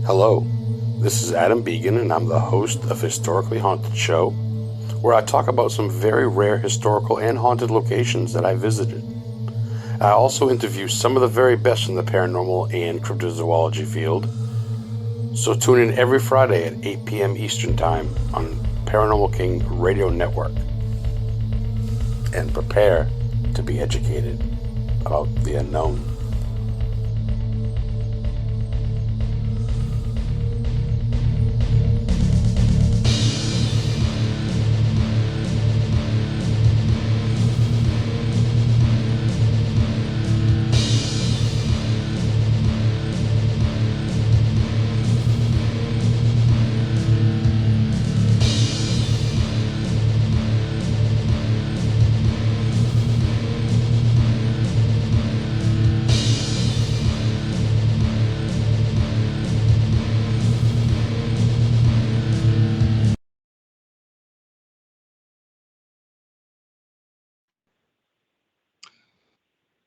Hello, this is Adam Began, and I'm the host of Historically Haunted Show, where I talk about some very rare historical and haunted locations that I visited. I also interview some of the very best in the paranormal and cryptozoology field. So tune in every Friday at 8 p.m. Eastern Time on Paranormal King Radio Network. And prepare to be educated about the unknown.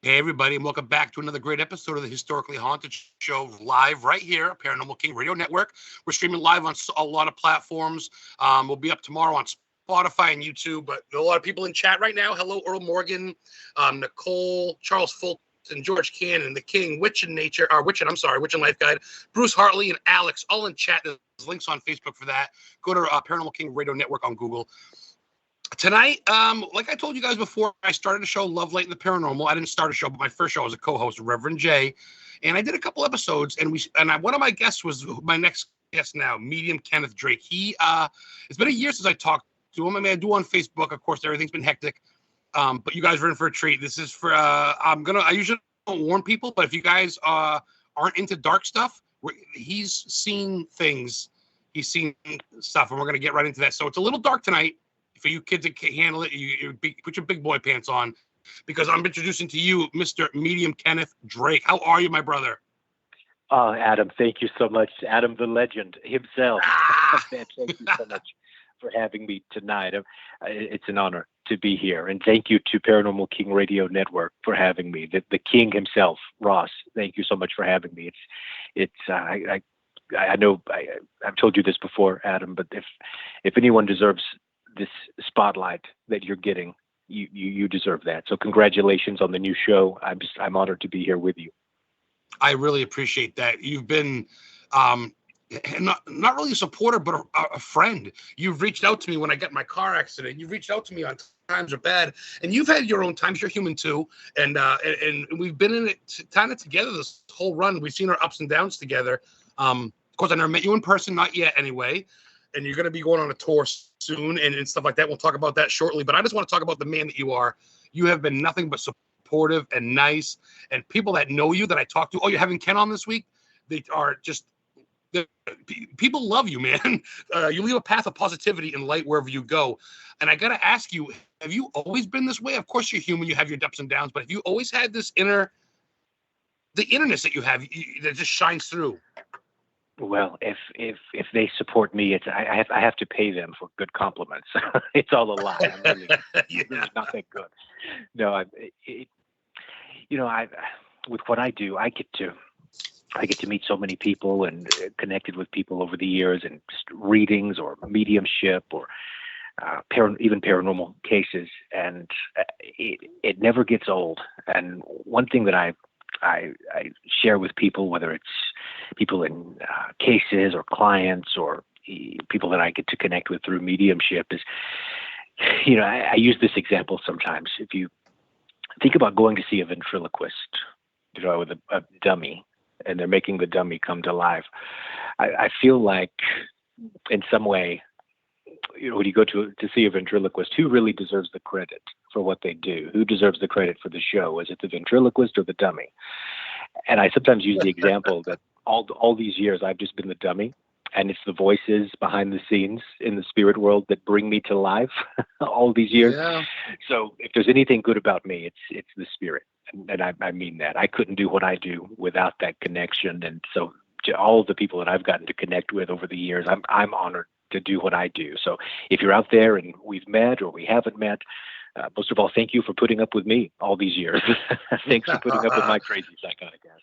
Hey, everybody, and welcome back to another great episode of the Historically Haunted Show, live right here, Paranormal King Radio Network. We're streaming live on a lot of platforms. We'll be up tomorrow on Spotify and YouTube, but there are a lot of people in chat right now. Hello, Earl Morgan, Nicole, Charles Fulton, George Cannon, The King, Witch and Life Guide, Bruce Hartley, and Alex, all in chat. There's links on Facebook for that. Go to Paranormal King Radio Network on Google. Tonight, like I told you guys before, I started a show, Love Light and the Paranormal. I didn't start a show, but my first show was a co-host, Reverend Jay, and I did a couple episodes. And one of my guests was my next guest now, Medium Kenneth Drake. It's been a year since I talked to him. I mean, I do on Facebook, of course. Everything's been hectic, but you guys are in for a treat. This is for I usually don't warn people, but if you guys aren't into dark stuff, he's seen things, he's seen stuff, and we're gonna get right into that. So it's a little dark tonight. For you kids that can't handle it, you put your big boy pants on, because I'm introducing to you Mr. Medium Kenneth Drake. How are you, my brother? Adam, thank you so much. Adam, the legend himself. Man, thank you so much for having me tonight. It's an honor to be here. And thank you to Paranormal King Radio Network for having me. The king himself, Ross, thank you so much for having me. I know I've told you this before, Adam, but if anyone deserves this spotlight that you're getting, you deserve that. So congratulations on the new show. I'm honored to be here with you. I really appreciate that. You've been not really a supporter, but a friend. You've reached out to me when I got my car accident. You've reached out to me on times are bad, and you've had your own times. You're human too, and we've been in it kind of together this whole run. We've seen our ups and downs together. Of course, I never met you in person, not yet anyway. And you're going to be going on a tour soon and stuff like that. We'll talk about that shortly. But I just want to talk about the man that you are. You have been nothing but supportive and nice. And people that know you, that I talk to, you're having Ken on this week? They are just, people love you, man. You leave a path of positivity and light wherever you go. And I got to ask you, have you always been this way? Of course, you're human. You have your ups and downs. But have you always had this the innerness that you have that just shines through? Well, if they support me, I have to pay them for good compliments. It's all a lie. I'm really, really not that good. No, with what I do, I get to meet so many people and connected with people over the years, and readings or mediumship or even paranormal cases, and it never gets old. And one thing that I share with people, whether it's people in cases or clients or people that I get to connect with through mediumship, is, I use this example sometimes. If you think about going to see a ventriloquist, with a dummy, and they're making the dummy come to life, I feel like in some way, when you go to see a ventriloquist, who really deserves the credit for what they do? Who deserves the credit for the show? Is it the ventriloquist or the dummy? And I sometimes use the example that all these years I've just been the dummy, and it's the voices behind the scenes in the spirit world that bring me to life all these years. Yeah. So if there's anything good about me, it's the spirit. And I mean that. I couldn't do what I do without that connection. And so to all of the people that I've gotten to connect with over the years, I'm honored to do what I do. So if you're out there and we've met or we haven't met, most of all, thank you for putting up with me all these years. Thanks for putting up with my crazy psychotic ass.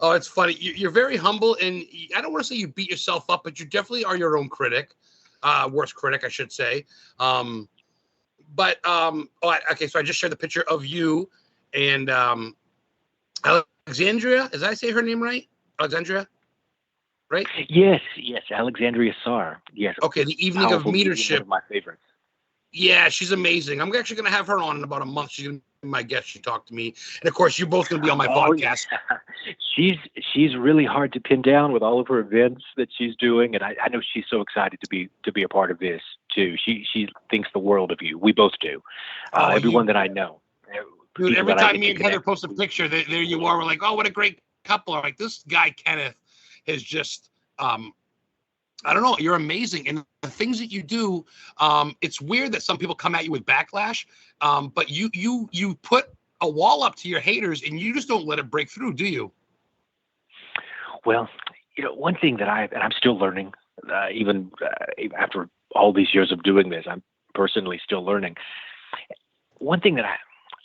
Oh, it's funny. You're very humble, and I don't want to say you beat yourself up, but you definitely are your own critic, worst critic, I should say. Okay, so I just shared the picture of you and Alexandria. Did I say her name right? Alexandria, right? Yes, Alexandria Sarr. Yes. Okay, the evening of metership. One of my favorites. Yeah, she's amazing. I'm actually going to have her on in about a month. She's going to be my guest. She talked to me. And, of course, you're both going to be on my podcast. Yeah. She's really hard to pin down with all of her events that she's doing. And I know she's so excited to be a part of this, too. She thinks the world of you. We both do. Everyone that I know. Dude, every time me and Heather post a picture, there you are. We're like, oh, what a great couple. I'm like, this guy, Kenneth, is just... I don't know. You're amazing. And the things that you do, it's weird that some people come at you with backlash, but you put a wall up to your haters and you just don't let it break through, do you? Well, one thing that I'm still learning, even after all these years of doing this, I'm personally still learning. One thing that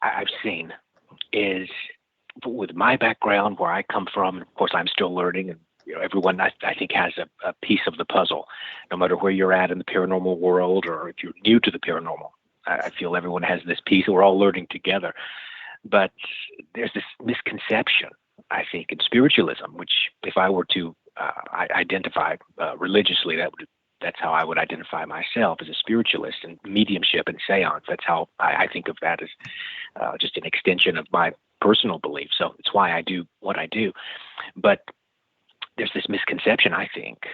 I've seen is with my background, where I come from, of course, I'm still learning, and everyone I think has a piece of the puzzle, no matter where you're at in the paranormal world or if you're new to the paranormal. I feel everyone has this piece, and we're all learning together. But there's this misconception, I think, in spiritualism, which if I were to identify religiously, that's how I would identify myself, as a spiritualist, and mediumship and seance. That's how I think of that, as just an extension of my personal belief. So it's why I do what I do. But there's this misconception, I think,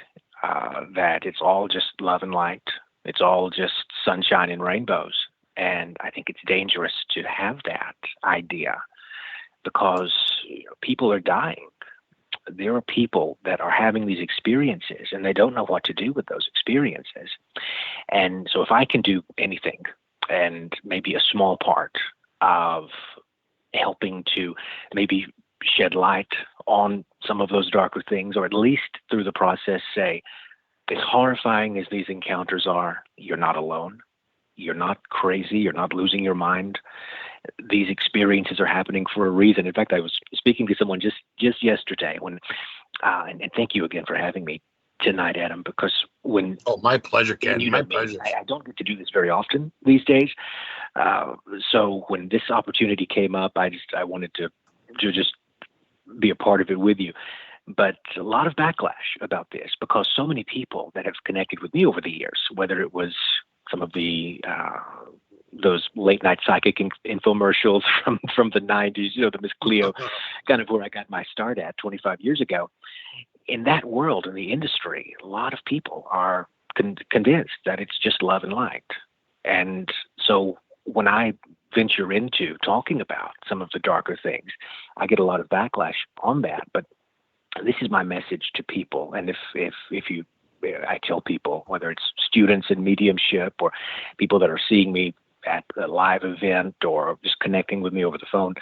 that it's all just love and light. It's all just sunshine and rainbows. And I think it's dangerous to have that idea, because people are dying. There are people that are having these experiences and they don't know what to do with those experiences. And so if I can do anything, and maybe a small part of helping to maybe shed light on some of those darker things, or at least through the process say, as horrifying as these encounters are, you're not alone. You're not crazy. You're not losing your mind. These experiences are happening for a reason. In fact, I was speaking to someone just yesterday and thank you again for having me tonight, Adam, because when... Oh, my pleasure, Ken. My pleasure. I don't get to do this very often these days. So when this opportunity came up, I wanted to just be a part of it with you. But a lot of backlash about this, because so many people that have connected with me over the years, whether it was some of the those late night psychic infomercials from the 90s, the Miss Cleo, kind of where I got my start at 25 years ago. In that world, in the industry, a lot of people are convinced that it's just love and light. And so when I venture into talking about some of the darker things, I get a lot of backlash on that. But this is my message to people. And if you, I tell people, whether it's students in mediumship or people that are seeing me at a live event or just connecting with me over the phone,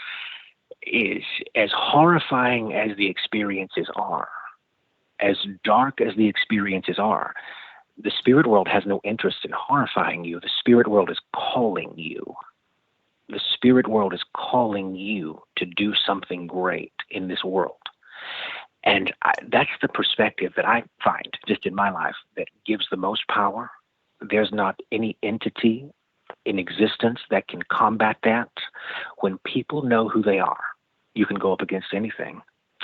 is as horrifying as the experiences are, as dark as the experiences are, the spirit world has no interest in horrifying you. The spirit world is calling you. The spirit world is calling you to do something great in this world. And that's the perspective that I find just in my life that gives the most power. There's not any entity in existence that can combat that. When people know who they are, you can go up against anything.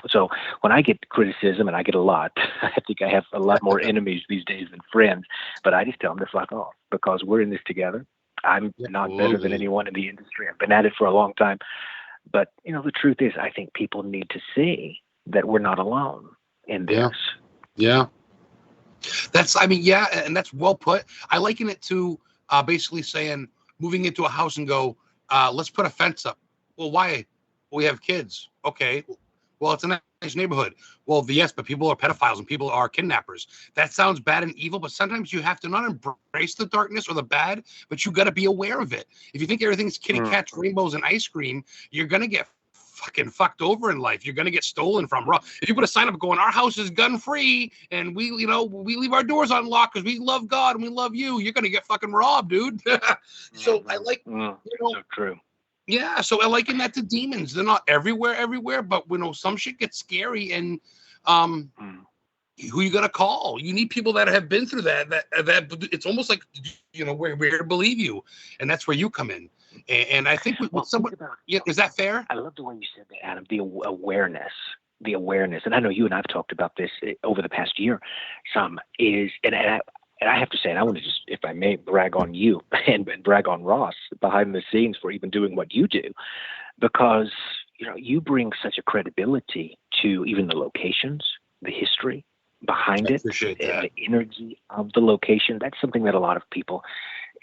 So when I get criticism, and I get a lot, I think I have a lot more enemies these days than friends, but I just tell them to fuck off, because we're in this together. I'm not better than anyone in the industry. I've been at it for a long time. But, the truth is, I think people need to see that we're not alone in this. Yeah. And that's well put. I liken it to basically saying, moving into a house and go, let's put a fence up. Well, why? Well, we have kids. Okay. Well, it's a nice neighborhood. Well, yes, but people are pedophiles and people are kidnappers. That sounds bad and evil, but sometimes you have to not embrace the darkness or the bad, but you got to be aware of it. If you think everything's kitty cats, rainbows, and ice cream, you're going to get fucking fucked over in life. You're going to get stolen from. If you put a sign up going, our house is gun free and we leave our doors unlocked because we love God and we love you, you're going to get fucking robbed, dude. So I like, so true. Yeah, so I liken that to demons. They're not everywhere, but some shit gets scary, and um, who you gonna call? You need people that have been through that. It's almost like we're here to believe you, and that's where you come in. And I think with someone, is that fair? I love the way you said that, Adam. The awareness, and I know you and I've talked about this over the past year. And I have to say, and I want to just, if I may, brag on you and brag on Ross behind the scenes for even doing what you do, because you bring such a credibility to even the locations, the history behind it, and the energy of the location. That's something that a lot of people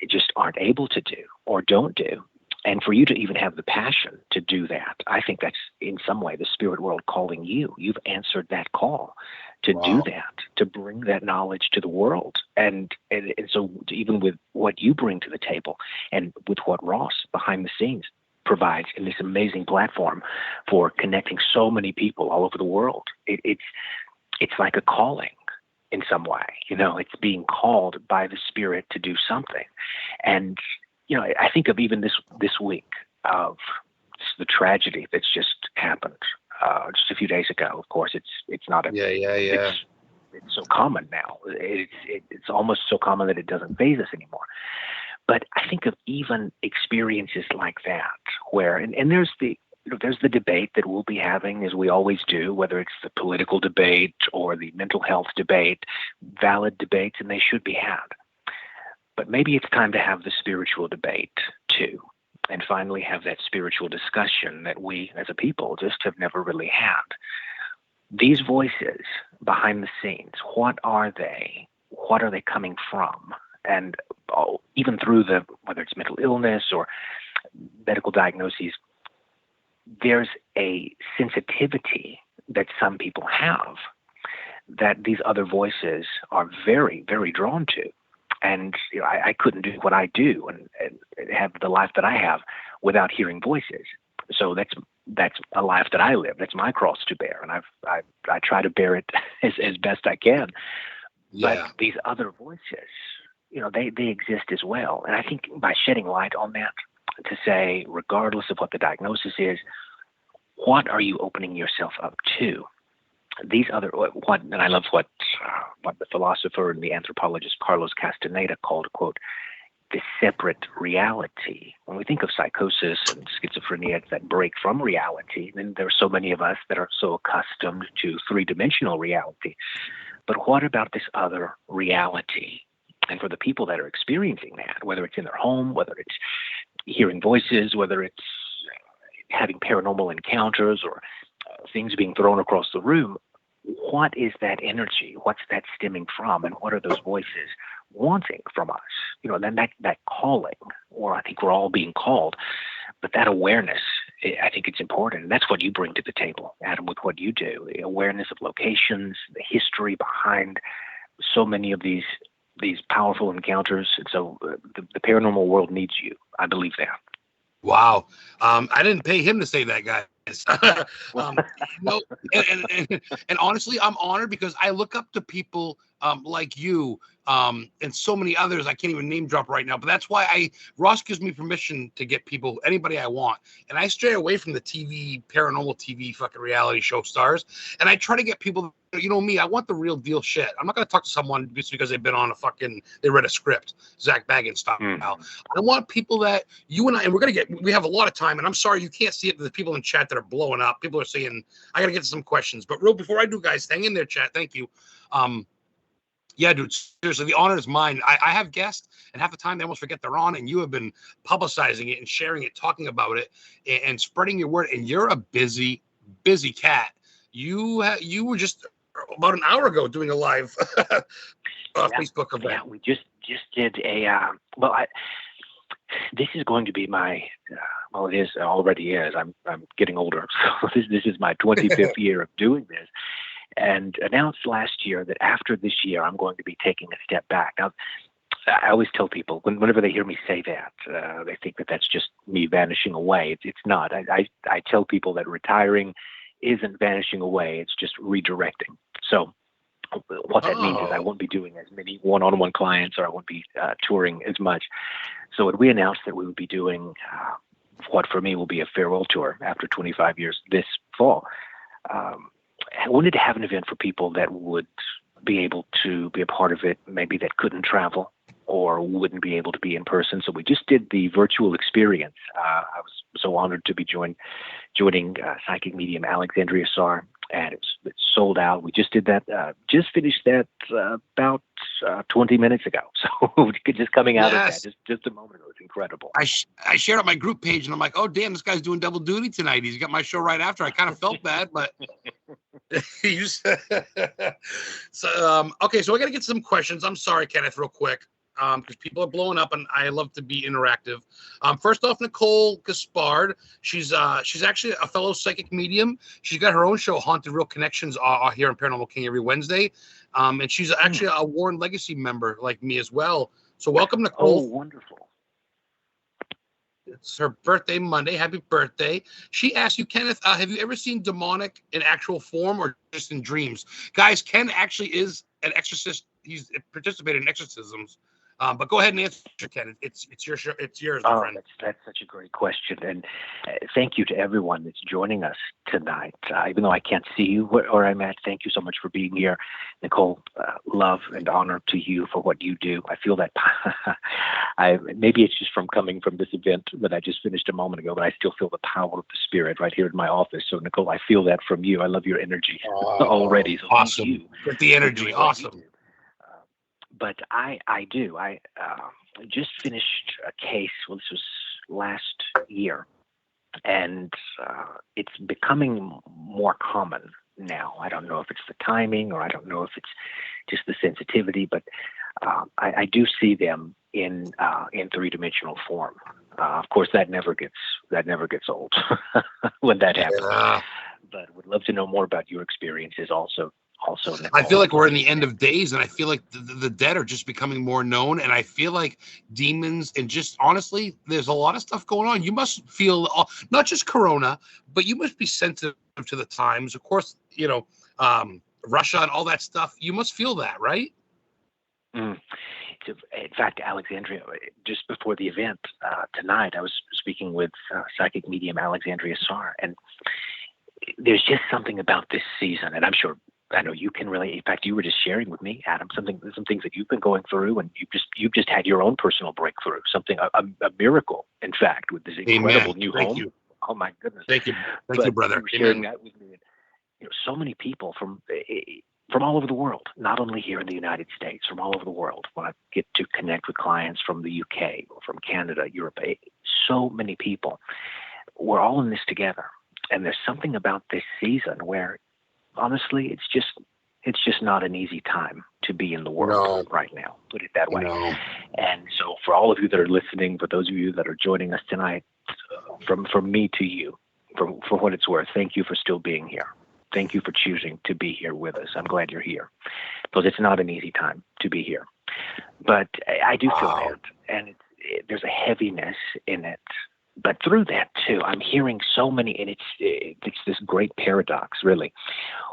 just aren't able to do or don't do. And for you to even have the passion to do that, I think that's in some way the spirit world calling you. You've answered that call to do that, to bring that knowledge to the world. And so even with what you bring to the table and with what Ross behind the scenes provides in this amazing platform for connecting so many people all over the world, it's like a calling in some way. It's being called by the spirit to do something. And I think of even this week of the tragedy that's just happened just a few days ago. Of course, it's not a It's so common now. It's almost so common that it doesn't faze us anymore. But I think of even experiences like that, where and there's the debate that we'll be having, as we always do, whether it's the political debate or the mental health debate, valid debates, and they should be had. But maybe it's time to have the spiritual debate too, and finally have that spiritual discussion that we as a people just have never really had. These voices behind the scenes, what are they? What are they coming from? And even through whether it's mental illness or medical diagnoses, there's a sensitivity that some people have that these other voices are very, very drawn to. And I couldn't do what I do and have the life that I have without hearing voices. So that's a life that I live. That's my cross to bear, and I try to bear it as best I can. Yeah. But these other voices, they exist as well. And I think by shedding light on that, to say, regardless of what the diagnosis is, what are you opening yourself up to? These other, and I love what the philosopher and the anthropologist Carlos Castaneda called, quote, the separate reality. When we think of psychosis and schizophrenia, it's that break from reality. Then there are so many of us that are so accustomed to three-dimensional reality. But what about this other reality? And for the people that are experiencing that, whether it's in their home, whether it's hearing voices, whether it's having paranormal encounters or things being thrown across the room, what is that energy? What's that stemming from? And what are those voices wanting from us? Then that calling, or I think we're all being called, but that awareness, I think it's important. And that's what you bring to the table, Adam, with what you do, the awareness of locations, the history behind so many of these powerful encounters. And so the paranormal world needs you. I believe that. Wow. I didn't pay him to say that, guys. And honestly, I'm honored because I look up to people like you and so many others I can't even name drop right now. But that's why Ross gives me permission to get anybody I want. And I stray away from the paranormal TV fucking reality show stars. And I try to get people, me, I want the real deal shit. I'm not going to talk to someone just because they've been on they read a script, Zach Baggins style. I want people that you and we have a lot of time. And I'm sorry, you can't see it. The people in chat that are blowing up. People are saying, I got to get to some questions. But before I do, guys, hang in there, chat. Thank you. Yeah, dude, seriously, the honor is mine. I have guests, and half the time they almost forget they're on, and you have been publicizing it and sharing it, talking about it, and spreading your word. And you're a busy, busy cat. You were just about an hour ago doing a live Facebook event. Yeah, we just did a this is going to be my it already is. I'm getting older, so this is my 25th year of doing this. And announced last year that after this year, I'm going to be taking a step back. Now, I always tell people, whenever they hear me say that, they think that that's just me vanishing away. It's not. I tell people that retiring isn't vanishing away. It's just redirecting. So what that means is I won't be doing as many one-on-one clients, or I won't be touring as much. So we announced that we would be doing what for me will be a farewell tour after 25 years this fall. I wanted to have an event for people that would be able to be a part of it, maybe that couldn't travel or wouldn't be able to be in person. So we just did the virtual experience. I was so honored to be joining psychic medium Alexandria Sarr, and it's sold out. We just did that, just finished that about 20 minutes ago. So just coming out of that, just a moment ago. It's incredible. I shared on my group page, and I'm like, oh, damn, this guy's doing double duty tonight. He's got my show right after. I kind of felt bad, but so okay, so I got to get some questions. I'm sorry, Kenneth, real quick, because people are blowing up, and I love to be interactive. First off, Nicole Gaspard. She's actually a fellow psychic medium. She's got her own show, Haunted Real Connections, here on Paranormal King every Wednesday. And she's actually a Warren Legacy member like me as well. So welcome, Nicole. Oh, wonderful. It's her birthday Monday. Happy birthday. She asked you, Kenneth, have you ever seen demonic in actual form or just in dreams? Guys, Ken actually is an exorcist. He's participated in exorcisms. But go ahead and answer, Ken. It's your show. It's yours, my friend. That's such a great question, and thank you to everyone that's joining us tonight. Even though I can't see you where I'm at, thank you so much for being here, Nicole. Love and honor to you for what you do. I feel that. Maybe it's just from coming from this event that I just finished a moment ago, but I still feel the power of the spirit right here in my office. So, Nicole, I feel that from you. I love your energy already. So awesome. Thank you. With the energy, awesome. But I do. I just finished a case. Well, this was last year, and it's becoming more common now. I don't know if it's the timing, or I don't know if it's just the sensitivity, but I do see them in three-dimensional form. Of course, that never gets old when that happens. Yeah. But would love to know more about your experiences also. Nicole. I feel like we're in the end of days, and I feel like the dead are just becoming more known, and I feel like demons, and just honestly, there's a lot of stuff going on. You must feel not just Corona, but you must be sensitive to the times. Of course, Russia and all that stuff. You must feel that, right? In fact, Alexandria, just before the event tonight, I was speaking with psychic medium Alexandria Sarr, and there's just something about this season, and I know you can relate. In fact, you were just sharing with me, Adam, some things that you've been going through, and you've just had your own personal breakthrough, a miracle, in fact, with this incredible new home. You. Oh my goodness! Thank you, brother. You were sharing that with me. So many people from all over the world, not only here in the United States, from all over the world. When I get to connect with clients from the UK or from Canada, Europe, so many people. We're all in this together, and there's something about this season where, honestly, it's just not an easy time to be in the world right now, put it that way. No. And so for all of you that are listening, for those of you that are joining us tonight, from me to you, for what it's worth, thank you for still being here. Thank you for choosing to be here with us. I'm glad you're here, because it's not an easy time to be here. But I do feel that, and there's a heaviness in it. But through that too, I'm hearing so many, and it's this great paradox, really,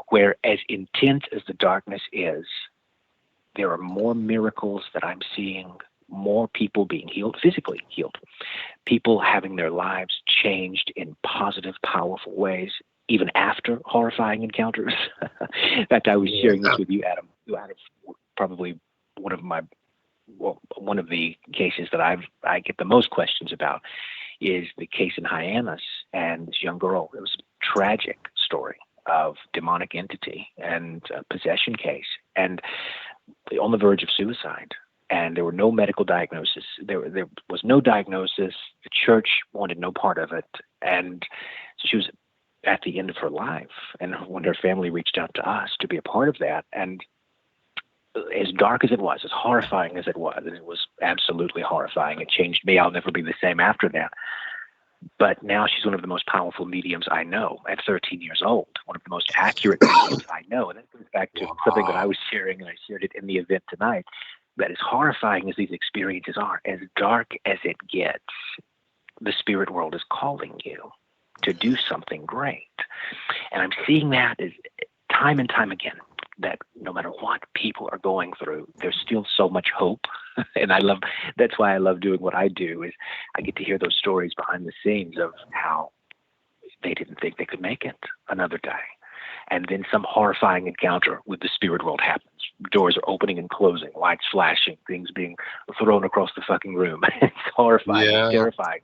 where as intense as the darkness is, there are more miracles that I'm seeing, more people being healed, physically healed, people having their lives changed in positive, powerful ways, even after horrifying encounters. In fact, I was sharing this with you, Adam. Probably one of the cases that I get the most questions about is the case in Hyannis and this young girl. It was a tragic story of demonic entity and possession case, and on the verge of suicide. And there were no medical diagnosis. There was no diagnosis. The church wanted no part of it. And so she was at the end of her life. And when her family reached out to us to be a part of that, and as dark as it was, as horrifying as it was, and it was absolutely horrifying. It changed me. I'll never be the same after that. But now she's one of the most powerful mediums I know at 13 years old, one of the most accurate mediums I know. And that goes back to something that I was sharing, and I shared it in the event tonight, that as horrifying as these experiences are, as dark as it gets, the spirit world is calling you to do something great. And I'm seeing that as time and time again. that no matter what people are going through, there's still so much hope. And that's why I love doing what I do, is I get to hear those stories behind the scenes of how they didn't think they could make it another day. And then some horrifying encounter with the spirit world happens. Doors are opening and closing, lights flashing, things being thrown across the fucking room. It's horrifying, it's terrifying.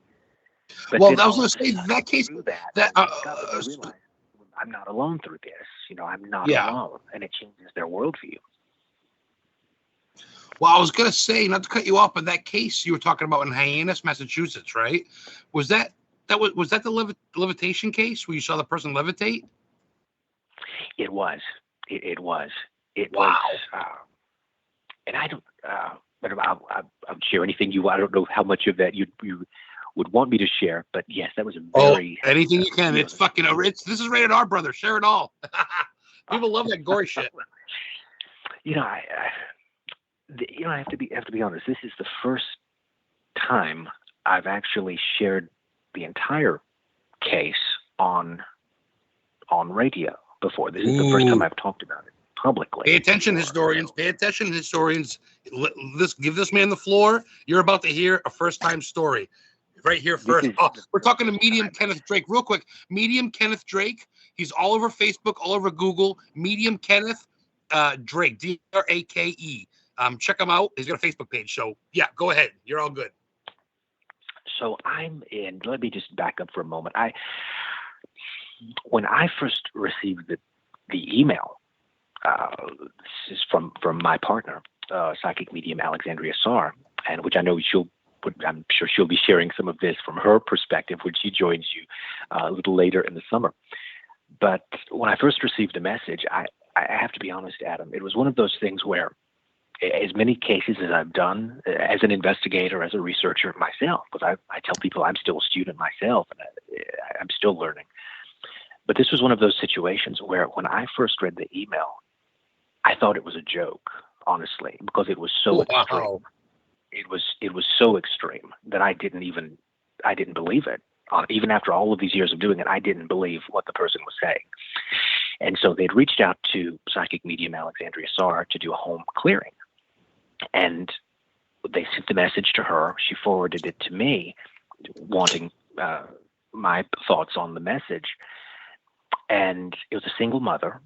But well, I was going to say that case that I realize I'm not alone through this. I'm not alone, and it changes their worldview. Well, I was going to say, not to cut you off, but that case you were talking about in Hyannis, Massachusetts, right? Was that the levitation case where you saw the person levitate? It was. It was. Wow. And I don't. I'll share anything you. I don't know how much of that you would want me to share, but yes, that was a very. Anything you can. It's fucking. This is rated R, brother. Share it all. People love that gory shit. I have to be honest. This is the first time I've actually shared the entire case on radio before. This is the first time I've talked about it publicly. Pay attention, historians. Pay attention, historians. Give this man the floor. You're about to hear a first-time story. Right here first. We're talking to Medium Kenneth Drake. Real quick, Medium Kenneth Drake. He's all over Facebook, all over Google. Medium Kenneth Drake, D-R-A-K-E. Check him out. He's got a Facebook page. So, yeah, go ahead. You're all good. So let me just back up for a moment. When I first received the email, this is from my partner, psychic medium Alexandria Sarr, and which I know I'm sure she'll be sharing some of this from her perspective when she joins you a little later in the summer. But when I first received the message, I have to be honest, Adam, it was one of those things where, as many cases as I've done as an investigator, as a researcher myself, because I tell people I'm still a student myself and I'm still learning. But this was one of those situations where when I first read the email, I thought it was a joke, honestly, because it was so extreme. It was so extreme that I didn't believe it. Even after all of these years of doing it, I didn't believe what the person was saying. And so they'd reached out to psychic medium Alexandria Sarr to do a home clearing. And they sent the message to her. She forwarded it to me, wanting my thoughts on the message. And it was a single mother,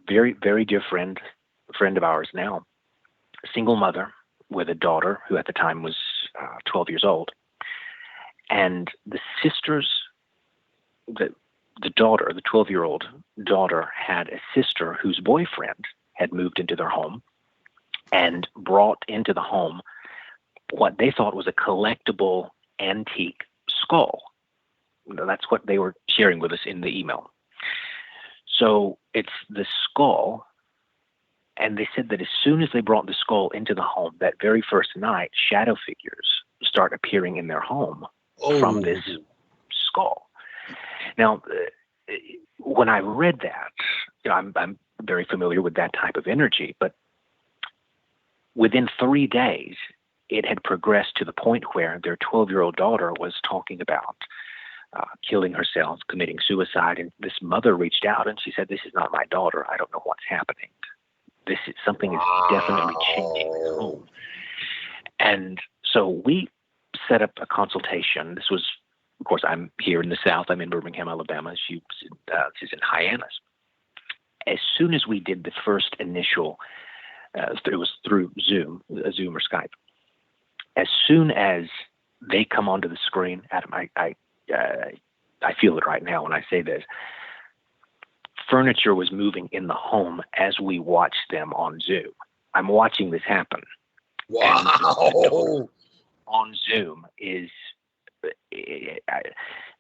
very, very dear friend of ours now, a single mother with a daughter who at the time was 12 years old. And the sisters, the daughter, the 12-year-old daughter, had a sister whose boyfriend had moved into their home and brought into the home what they thought was a collectible antique skull. That's what they were sharing with us in the email. So it's the skull, and they said that as soon as they brought the skull into the home, that very first night, shadow figures start appearing in their home from this skull. Now, when I read that, I'm very familiar with that type of energy, but within 3 days, it had progressed to the point where their 12-year-old daughter was talking about killing herself, committing suicide, and this mother reached out and she said, "This is not my daughter. I don't know what's happening. Something is definitely changing this home." And so we set up a consultation. This was, of course, I'm here in the South. I'm in Birmingham, Alabama. She's in Hyannis. As soon as we did the first initial, it was through Zoom or Skype. As soon as they come onto the screen, Adam, I feel it right now when I say this. Furniture was moving in the home as we watched them on Zoom. I'm watching this happen. Wow. On Zoom is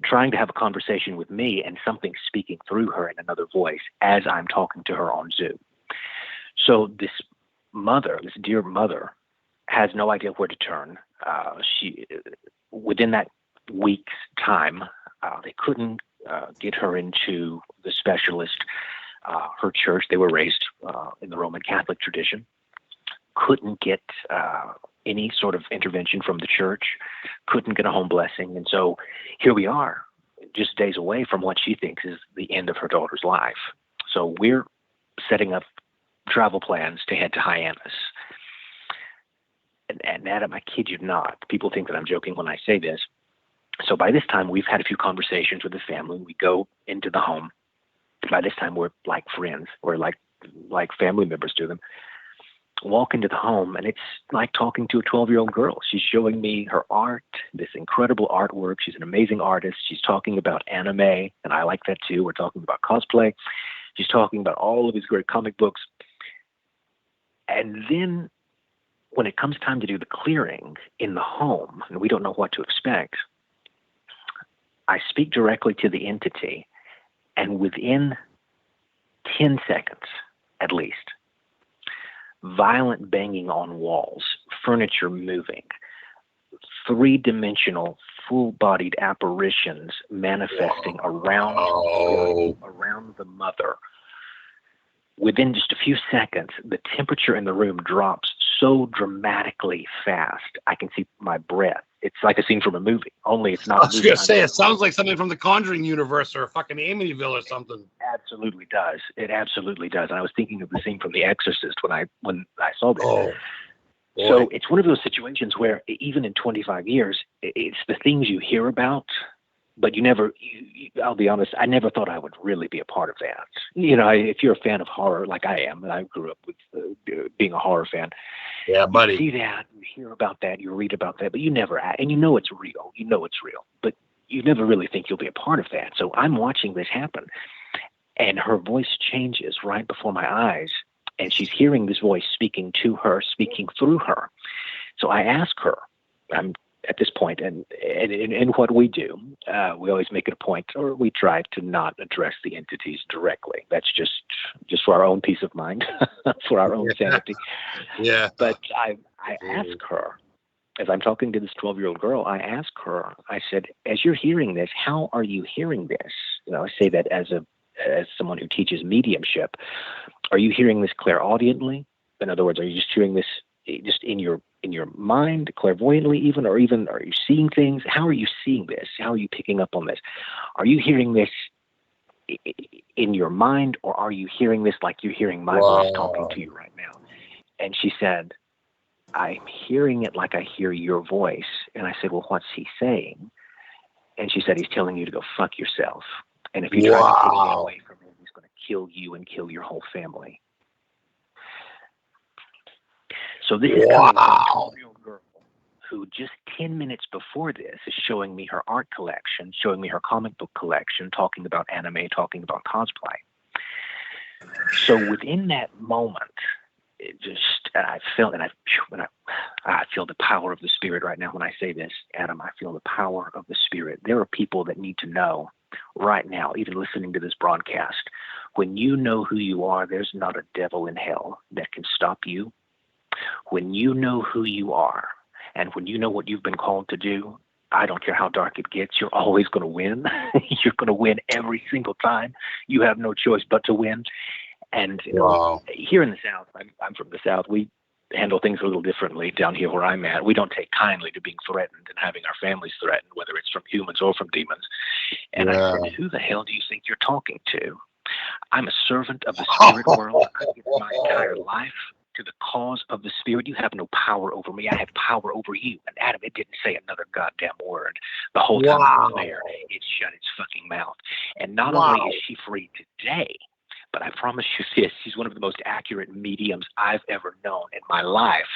trying to have a conversation with me and something speaking through her in another voice as I'm talking to her on Zoom. So this dear mother, has no idea where to turn. She, within that week's time, they couldn't get her into the specialist. Her church, they were raised in the Roman Catholic tradition, couldn't get any sort of intervention from the church, couldn't get a home blessing. And so here we are, just days away from what she thinks is the end of her daughter's life. So we're setting up travel plans to head to Hyannis. And Adam, I kid you not, people think that I'm joking when I say this. So by this time, we've had a few conversations with the family. We go into the home. By this time, we're like friends. We're like family members to them. Walk into the home, and it's like talking to a 12-year-old girl. She's showing me her art, this incredible artwork. She's an amazing artist. She's talking about anime, and I like that too. We're talking about cosplay. She's talking about all of these great comic books. And then when it comes time to do the clearing in the home, and we don't know what to expect, I speak directly to the entity, and within 10 seconds, at least, violent banging on walls, furniture moving, three-dimensional, full-bodied apparitions manifesting around the mother. Within just a few seconds, the temperature in the room drops so dramatically fast, I can see my breath. It's like a scene from a movie, only it's not. I was going to say, it sounds like something from the Conjuring universe or fucking Amityville or something. Absolutely does. It absolutely does. And I was thinking of the scene from The Exorcist when I saw this. Oh, so it's one of those situations where even in 25 years, it's the things you hear about, but you never, I'll be honest, I never thought I would really be a part of that. You know, if you're a fan of horror like I am, and I grew up with being a horror fan. Yeah, buddy. You see that, you hear about that, you read about that, but you never, and you know it's real. You know it's real, but you never really think you'll be a part of that. So I'm watching this happen, and her voice changes right before my eyes, and she's hearing this voice speaking to her, speaking through her. So I ask her, I'm at this point, and what we do, we always make it a point, or we try to not address the entities directly. That's just for our own peace of mind, for our own sanity. Yeah. But I ask her, as I'm talking to this 12-year-old girl, I ask her, I said, as you're hearing this, how are you hearing this? You know, I say that as someone who teaches mediumship. Are you hearing this clairaudiently? In other words, are you just hearing this just in your mind, clairvoyantly even, or even are you seeing things? How are you seeing this? How are you picking up on this? Are you hearing this in your mind, or are you hearing this like you're hearing my voice talking to you right now? And she said, I'm hearing it like I hear your voice. And I said, well, what's he saying? And she said, he's telling you to go fuck yourself. And if you try to take me away from him, he's going to kill you and kill your whole family. So this is coming from a 12-year-old girl who just 10 minutes before this is showing me her art collection, showing me her comic book collection, talking about anime, talking about cosplay. So within that moment, it just, I feel the power of the Spirit right now when I say this, Adam. I feel the power of the Spirit. There are people that need to know right now, even listening to this broadcast, when you know who you are, there's not a devil in hell that can stop you. When you know who you are, and when you know what you've been called to do, I don't care how dark it gets, you're always going to win. You're going to win every single time. You have no choice but to win. And you know, here in the South, I'm from the South, we handle things a little differently down here where I'm at. We don't take kindly to being threatened and having our families threatened, whether it's from humans or from demons. And I said, who the hell do you think you're talking to? I'm a servant of the spirit world. I give my entire life to the cause of the Spirit. You have no power over me. I have power over you. And Adam, it didn't say another goddamn word. The whole time I was there, it shut its fucking mouth. And not only is she free today, but I promise you this, she's one of the most accurate mediums I've ever known in my life.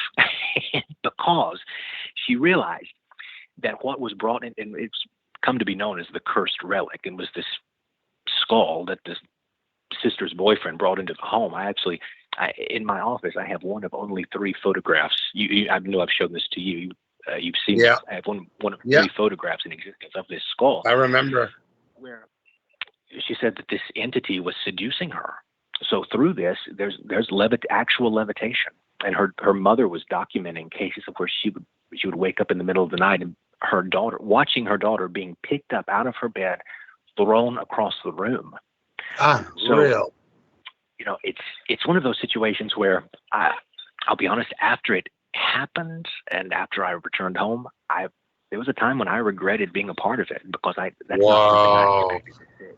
Because she realized that what was brought in, and it's come to be known as the Cursed Relic, and was this skull that this sister's boyfriend brought into the home. In my office, I have one of only 3 photographs. I know I've shown this to you. You've seen this. I have one of 3 photographs in existence of this skull. I remember. Where she said that this entity was seducing her. So through this, there's actual levitation. And her mother was documenting cases of where she would wake up in the middle of the night and watching her daughter being picked up out of her bed, thrown across the room. Real. You know, it's one of those situations where I'll be honest, after it happened and after I returned home, there was a time when I regretted being a part of it because that's not something I expected to see.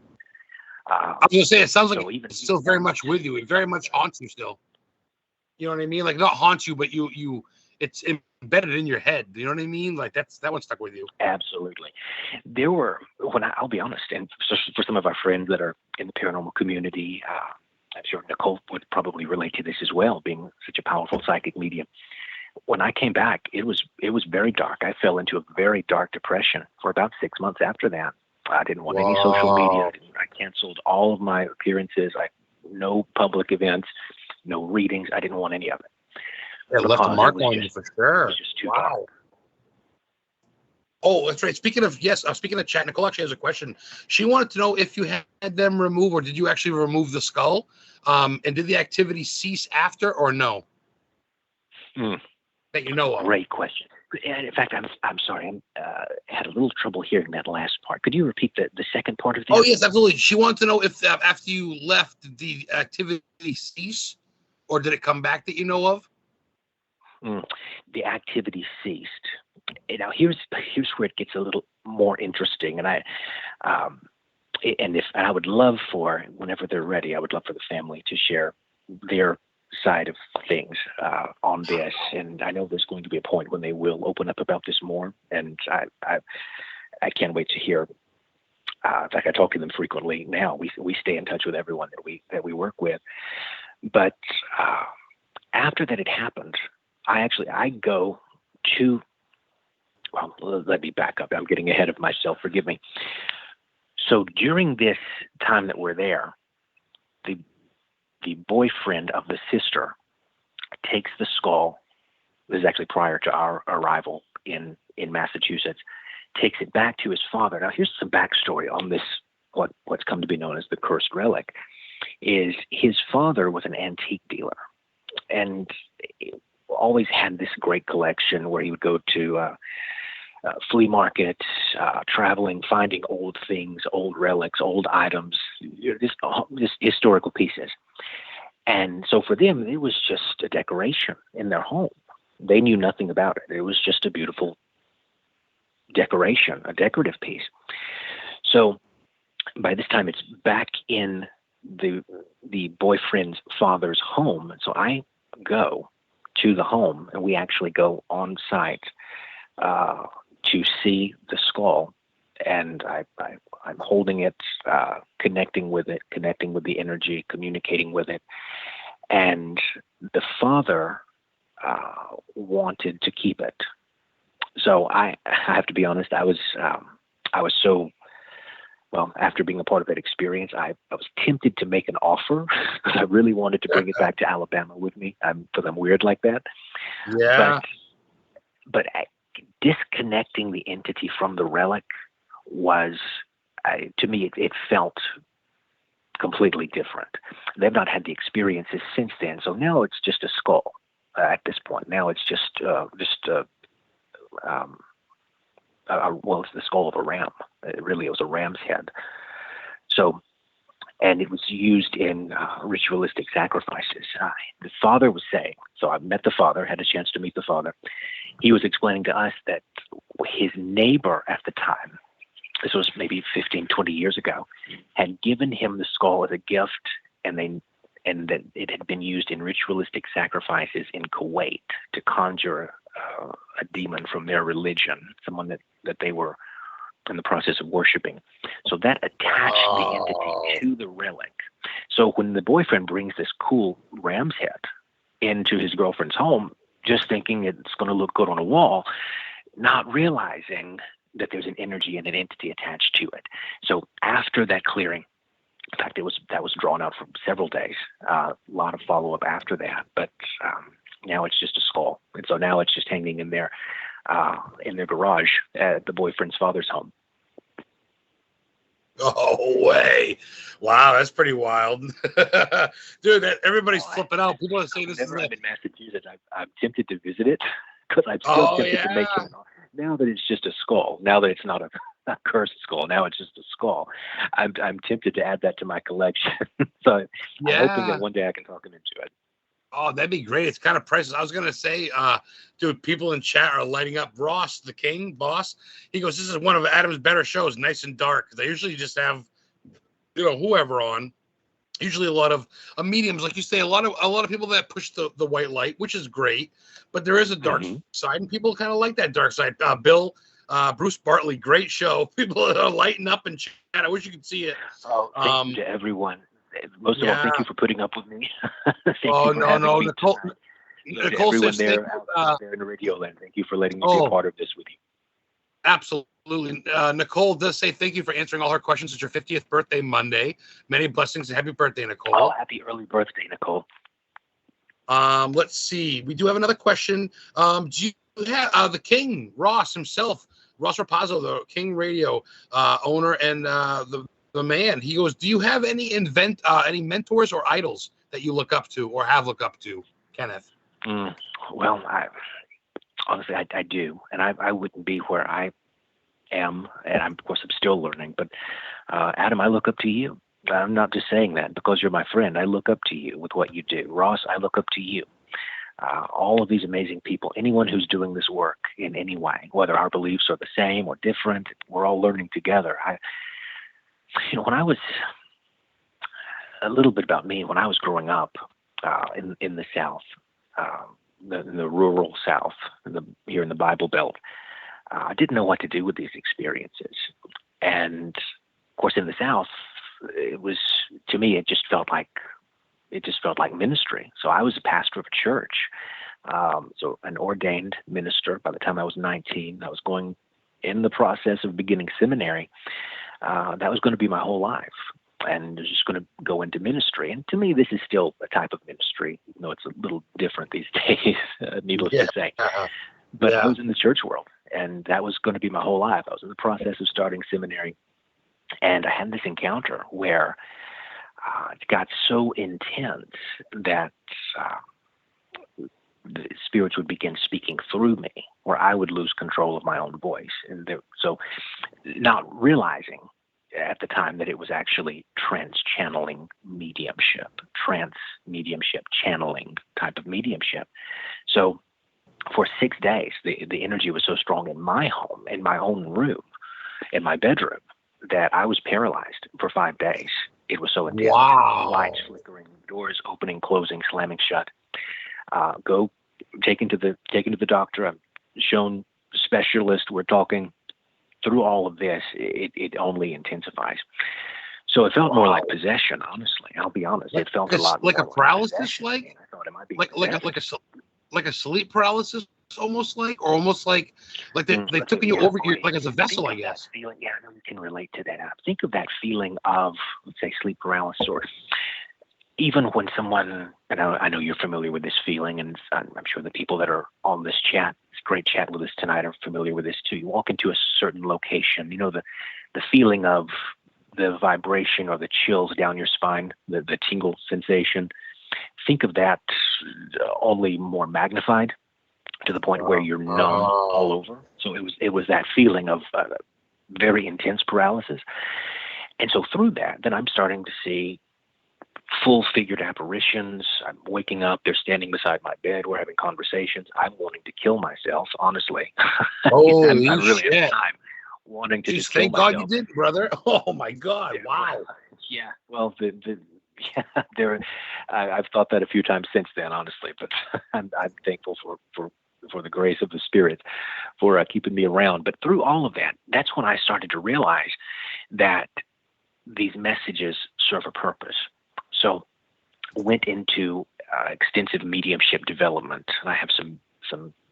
I was gonna say it sounds like So even it's still very much with you. It very much haunts you still. You know what I mean? Like not haunts you, but it's embedded in your head. You know what I mean? Like that one stuck with you. Absolutely. There were, I'll be honest, and for some of our friends that are in the paranormal community, I'm sure Nicole would probably relate to this as well, being such a powerful psychic medium. When I came back, it was very dark. I fell into a very dark depression for about 6 months after that. I didn't want any social media. I canceled all of my appearances. No public events, no readings. I didn't want any of it. It left a mark on you for sure. It was just too dark. Oh, that's right. Speaking of chat, Nicole actually has a question. She wanted to know if you had them remove, or did you actually remove the skull? And did the activity cease after, or no? That you know of. Great question. And in fact, I'm sorry, I had a little trouble hearing that last part. Could you repeat the second part of that? Oh yes, absolutely. She wanted to know if after you left, did the activity cease, or did it come back that you know of? The activity ceased. Now here's where it gets a little more interesting, and I would love for, whenever they're ready, I would love for the family to share their side of things on this. And I know there's going to be a point when they will open up about this more, and I can't wait to hear. In fact, I talk to them frequently now. We stay in touch with everyone that we work with. But after that had happened, I go to. Well, let me back up. I'm getting ahead of myself. Forgive me. So during this time that we're there, the boyfriend of the sister takes the skull. This is actually prior to our arrival in Massachusetts. Takes it back to his father. Now, here's some backstory on this. What's come to be known as the Cursed Relic is his father was an antique dealer, and always had this great collection where he would go to flea markets, traveling, finding old things, old relics, old items, just historical pieces. And so for them, it was just a decoration in their home. They knew nothing about it. It was just a beautiful decoration, a decorative piece. So by this time, it's back in the boyfriend's father's home. And so I go to the home, and we actually go on site to see the skull, and I'm holding it, connecting with the energy, communicating with it. And the father wanted to keep it. So I have to be honest, I was so, well, after being a part of that experience, I was tempted to make an offer because I really wanted to bring it back to Alabama with me. Because I'm weird like that. Yeah. But disconnecting the entity from the relic was, to me, it felt completely different. They've not had the experiences since then, so now it's just a skull at this point. Now it's just it's the skull of a ram. It was a ram's head. So, and it was used in ritualistic sacrifices. The father was saying, so I met the father, had a chance to meet the father. He was explaining to us that his neighbor at the time, this was maybe 15, 20 years ago, had given him the skull as a gift, and that it had been used in ritualistic sacrifices in Kuwait to conjure a demon from their religion, someone that they were in the process of worshiping. So that attached the entity to the relic. So when the boyfriend brings this cool ram's head into his girlfriend's home, just thinking it's going to look good on a wall, not realizing that there's an energy and an entity attached to it. So after that clearing, in fact, that was drawn out for several days, a lot of follow-up after that, but now it's just a skull. And so now it's just hanging in their garage at the boyfriend's father's home. Oh, way. Wow, that's pretty wild. Dude, everybody's flipping out. People are saying this is in Massachusetts. I'm tempted to visit it because I'm still tempted to make it. Now that it's just a skull, now that it's not a cursed skull, now it's just a skull. I'm tempted to add that to my collection. So I'm hoping that one day I can talk him into it. Oh, that'd be great. It's kind of priceless. I was going to say, dude, people in chat are lighting up. Ross, the king, boss, he goes, this is one of Adam's better shows, nice and dark. They usually just have whoever on. Usually a lot of mediums, like you say, a lot of people that push the white light, which is great, but there is a dark side, and people kind of like that dark side. Bruce Bartley, great show. People are lighting up and chat. I wish you could see it. Oh, thank you to everyone. Most of all, thank you for putting up with me. Thank you for having me Nicole. tonight. Nicole everyone says there, there in the radio land, thank you for letting me be a part of this with you. Absolutely. Nicole does say thank you for answering all her questions. It's your 50th birthday Monday. Many blessings and happy birthday, Nicole. Oh, happy early birthday, Nicole. Let's see. We do have another question. Do you have the King, Ross himself, Ross Rapazzo, the King Radio owner and the man? He goes, do you have any mentors or idols that you look up to or have looked up to, Kenneth? Well, honestly, I do, and I wouldn't be where I am, and of course I'm still learning. But Adam, I look up to you. I'm not just saying that because you're my friend. I look up to you with what you do. Ross, I look up to you. All of these amazing people, anyone who's doing this work in any way, whether our beliefs are the same or different, we're all learning together. When I was a little bit about me, when I was growing up in the South. The rural South, here in the Bible Belt. I didn't know what to do with these experiences. And of course, in the South, to me, it just felt like ministry. So I was a pastor of a church. So an ordained minister. By the time I was 19, I was going in the process of beginning seminary. That was going to be my whole life. And was just going to go into ministry. And to me, this is still a type of ministry, even though it's a little different these days, needless to say. But I was in the church world, and that was going to be my whole life. I was in the process of starting seminary, and I had this encounter where it got so intense that the spirits would begin speaking through me, where I would lose control of my own voice. And so not realizing at the time that it was actually trans-channeling mediumship, trans-mediumship channeling type of mediumship. So for 6 days, the energy was so strong in my home, in my own room, in my bedroom, that I was paralyzed for 5 days. It was so intense. Wow. Lights flickering, doors opening, closing, slamming shut. Taken to the doctor. I'm shown specialist. We're talking. Through all of this, it only intensifies. So it felt more like possession, honestly. I'll be honest. It felt a lot like more a paralysis, possession. like I thought it might be like a sleep paralysis, almost like they took you over your, like as a vessel, I guess. Feeling, I know you can relate to that. Think of that feeling of, let's say, sleep paralysis, or even when someone, and I know you're familiar with this feeling, and I'm sure the people that are on this great chat with us tonight are familiar with this too. You walk into a certain location, the feeling of the vibration or the chills down your spine, the tingle sensation. Think of that only more magnified to the point where you're numb all over. So it was that feeling of very intense paralysis. And so through that, then I'm starting to see full-figured apparitions. I'm waking up. They're standing beside my bed. We're having conversations. I'm wanting to kill myself, honestly. Holy I really shit. have time wanting to just kill thank myself. God you did, brother. Oh, my God. Wow. Yeah. Well, I've thought that a few times since then, honestly. But I'm thankful for the grace of the Spirit for keeping me around. But through all of that, that's when I started to realize that these messages serve a purpose. So went into extensive mediumship development. I have some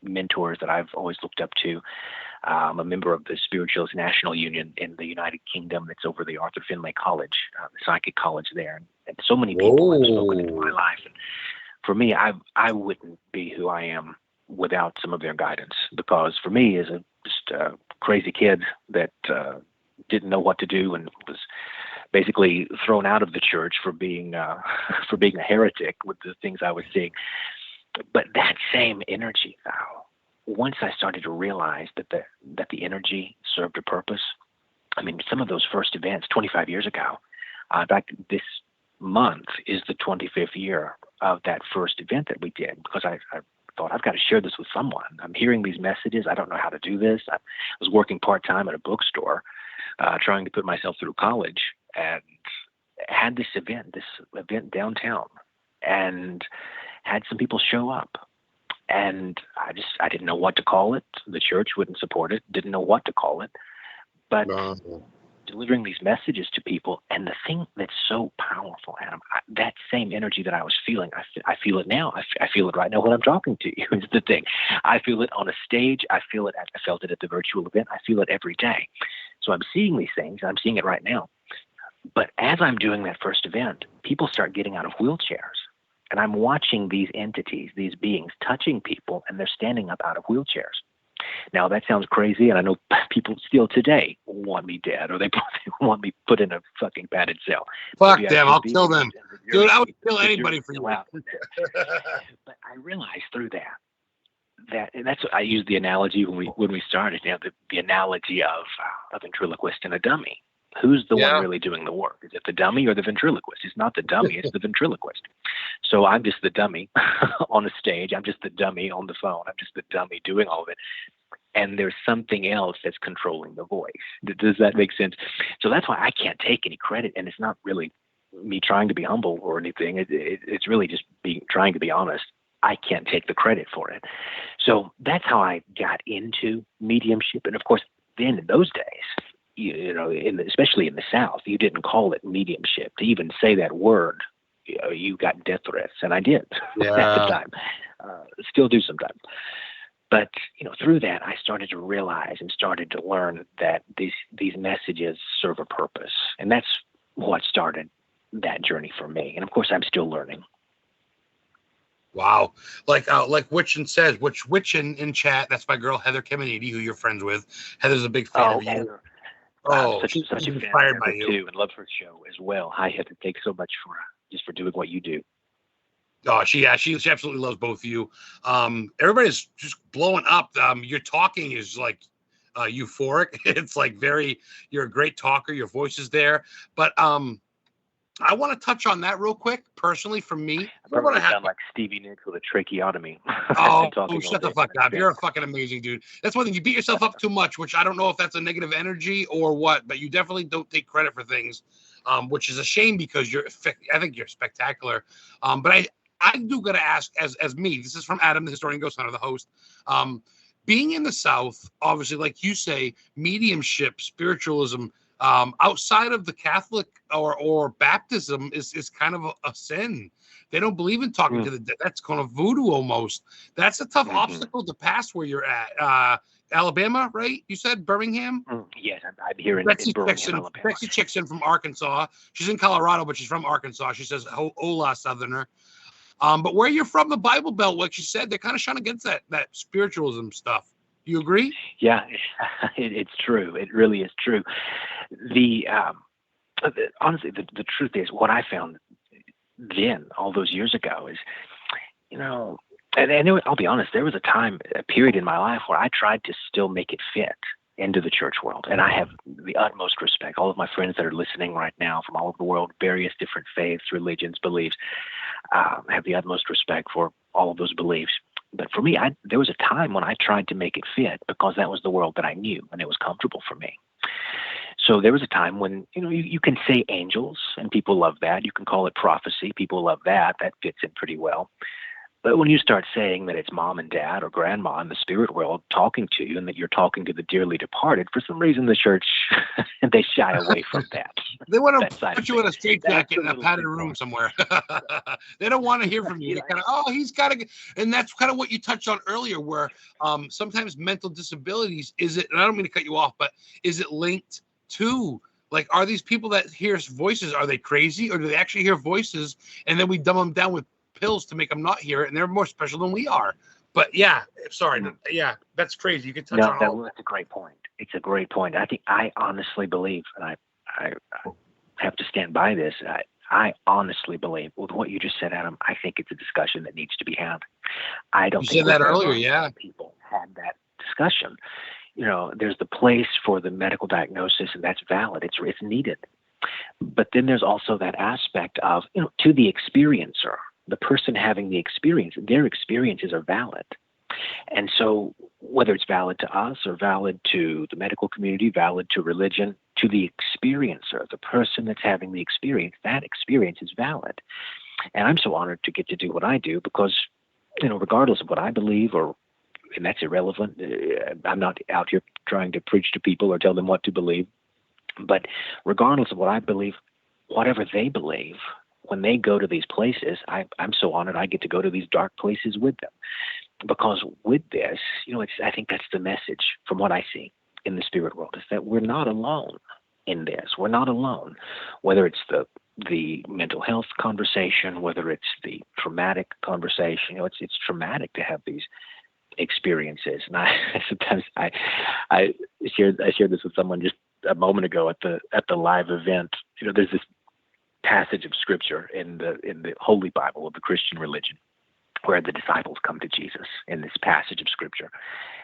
mentors that I've always looked up to. I'm a member of the Spiritualist National Union in the United Kingdom. That's over the Arthur Findlay College, the psychic college there. And so many people have spoken into my life. And for me, I wouldn't be who I am without some of their guidance, because for me, as just a crazy kid that didn't know what to do and was basically thrown out of the church for being a heretic with the things I was seeing. But that same energy, though, once I started to realize that the energy served a purpose. I mean, some of those first events 25 years ago, in fact, this month is the 25th year of that first event that we did, because I thought, I've got to share this with someone. I'm hearing these messages. I don't know how to do this. I was working part-time at a bookstore, trying to put myself through college. And had this event downtown, and had some people show up. And I didn't know what to call it. The church wouldn't support it. Didn't know what to call it. But delivering these messages to people, and the thing that's so powerful, Adam, that same energy that I was feeling, I feel it now. I feel it right now when I'm talking to you. Is the thing. I feel it on a stage. I felt it at the virtual event. I feel it every day. So I'm seeing these things. I'm seeing it right now. But as I'm doing that first event, people start getting out of wheelchairs. And I'm watching these entities, these beings, touching people, and they're standing up out of wheelchairs. Now, that sounds crazy, and I know people still today want me dead, or they want me put in a fucking padded cell. Fuck them, I'll kill them. Dude, I would kill anybody for you. But I realized through that and that's what I used the analogy when we started, the analogy of a ventriloquist and a dummy. Who's the one really doing the work? Is it the dummy or the ventriloquist? It's not the dummy, it's the ventriloquist. So I'm just the dummy on the stage. I'm just the dummy on the phone. I'm just the dummy doing all of it. And there's something else that's controlling the voice. Does that make sense? So that's why I can't take any credit. And it's not really me trying to be humble or anything. It's really just trying to be honest. I can't take the credit for it. So that's how I got into mediumship. And of course, then in those days, especially in the South, you didn't call it mediumship. To even say that word, you got death threats, and I did at the time. Still do sometimes. But through that, I started to realize and started to learn that these messages serve a purpose, and that's what started that journey for me. And of course, I'm still learning. Wow. Like Witchin says, Witch in chat, that's my girl Heather Kemenidi, who you're friends with. Heather's a big fan of you. Heather. Such a fan inspired by you too, and love her show as well. Hi Heather, thanks so much for doing what you do. Oh, she absolutely loves both of you. Everybody's just blowing up. Your talking is like euphoric. It's like you're a great talker. Your voice is there, but I want to touch on that real quick. Personally, for me, I want to sound like Stevie Nicks with a tracheotomy. Oh, shut the fuck up! You're a fucking amazing dude. That's one thing. You beat yourself up too much, which I don't know if that's a negative energy or what, but you definitely don't take credit for things, which is a shame because I think you're spectacular. But I do gotta ask, as me. This is from Adam, the historian ghost hunter, the host. Being in the South, obviously, like you say, mediumship, spiritualism. Outside of the Catholic or baptism is kind of a sin. They don't believe in talking to the dead. That's kind of voodoo almost. That's a tough obstacle to pass where you're at. Alabama, right? You said Birmingham? Yes, I'm here in Birmingham, Alabama. Betsy Chickson from Arkansas. She's in Colorado, but she's from Arkansas. She says, hola, Southerner. But where you're from, the Bible Belt, like she said, they're kind of shun against that spiritualism stuff. You agree? Yeah, it's true. It really is true. Honestly, the truth is, what I found then, all those years ago, is, I'll be honest, there was a period in my life where I tried to still make it fit into the church world. And I have the utmost respect. All of my friends that are listening right now from all over the world, various different faiths, religions, beliefs, have the utmost respect for all of those beliefs. But for me, there was a time when I tried to make it fit because that was the world that I knew and it was comfortable for me. So there was a time when, you can say angels and people love that. You can call it prophecy. People love that. That fits in pretty well. But when you start saying that it's mom and dad or grandma in the spirit world talking to you and that you're talking to the dearly departed, for some reason the church, they shy away from that. They want to put you in a straitjacket in a padded room somewhere. They don't want to hear from you. They kind of, he's got to, and that's kind of what you touched on earlier, where sometimes mental disabilities, and I don't mean to cut you off, but is it linked to, like, are these people that hear voices, are they crazy or do they actually hear voices and then we dumb them down with pills to make them not hear it, and they're more special than we are? But that's crazy. You can touch on all that's a great point. It's a great point. I honestly believe, and I have to stand by this, I honestly believe with what you just said, Adam, I think it's a discussion that needs to be had. I don't think said that earlier, people had that discussion. There's the place for the medical diagnosis, and that's valid. It's needed. But then there's also that aspect of, to the experiencer, the person having the experience, their experiences are valid. And so whether it's valid to us or valid to the medical community, valid to religion, to the experiencer, the person that's having the experience, that experience is valid. And I'm so honored to get to do what I do because, regardless of what I believe, and that's irrelevant. I'm not out here trying to preach to people or tell them what to believe. But regardless of what I believe, whatever they believe, when they go to these places, I'm so honored I get to go to these dark places with them. Because with this, I think that's the message from what I see in the spirit world, is that we're not alone in this. We're not alone, whether it's the mental health conversation, whether it's the traumatic conversation. It's traumatic to have these experiences. And sometimes I shared this with someone just a moment ago at the live event. There's this passage of scripture in the Holy Bible of the Christian religion where the disciples come to Jesus in this passage of scripture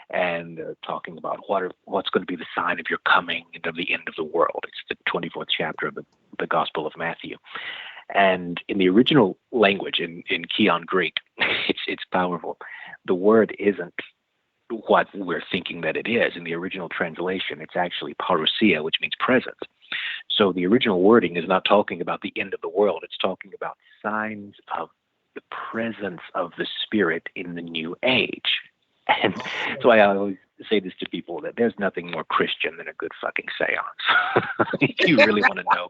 and talking about what's going to be the sign of your coming and of the end of the world. It's the 24th chapter of the Gospel of Matthew. And in the original language, in Keon Greek, it's powerful. The word isn't what we're thinking that it is. In the original translation, it's actually parousia, which means presence. So the original wording is not talking about the end of the world. It's talking about signs of the presence of the Spirit in the new age. And so I always say this to people, that there's nothing more Christian than a good fucking seance. If you really want to know,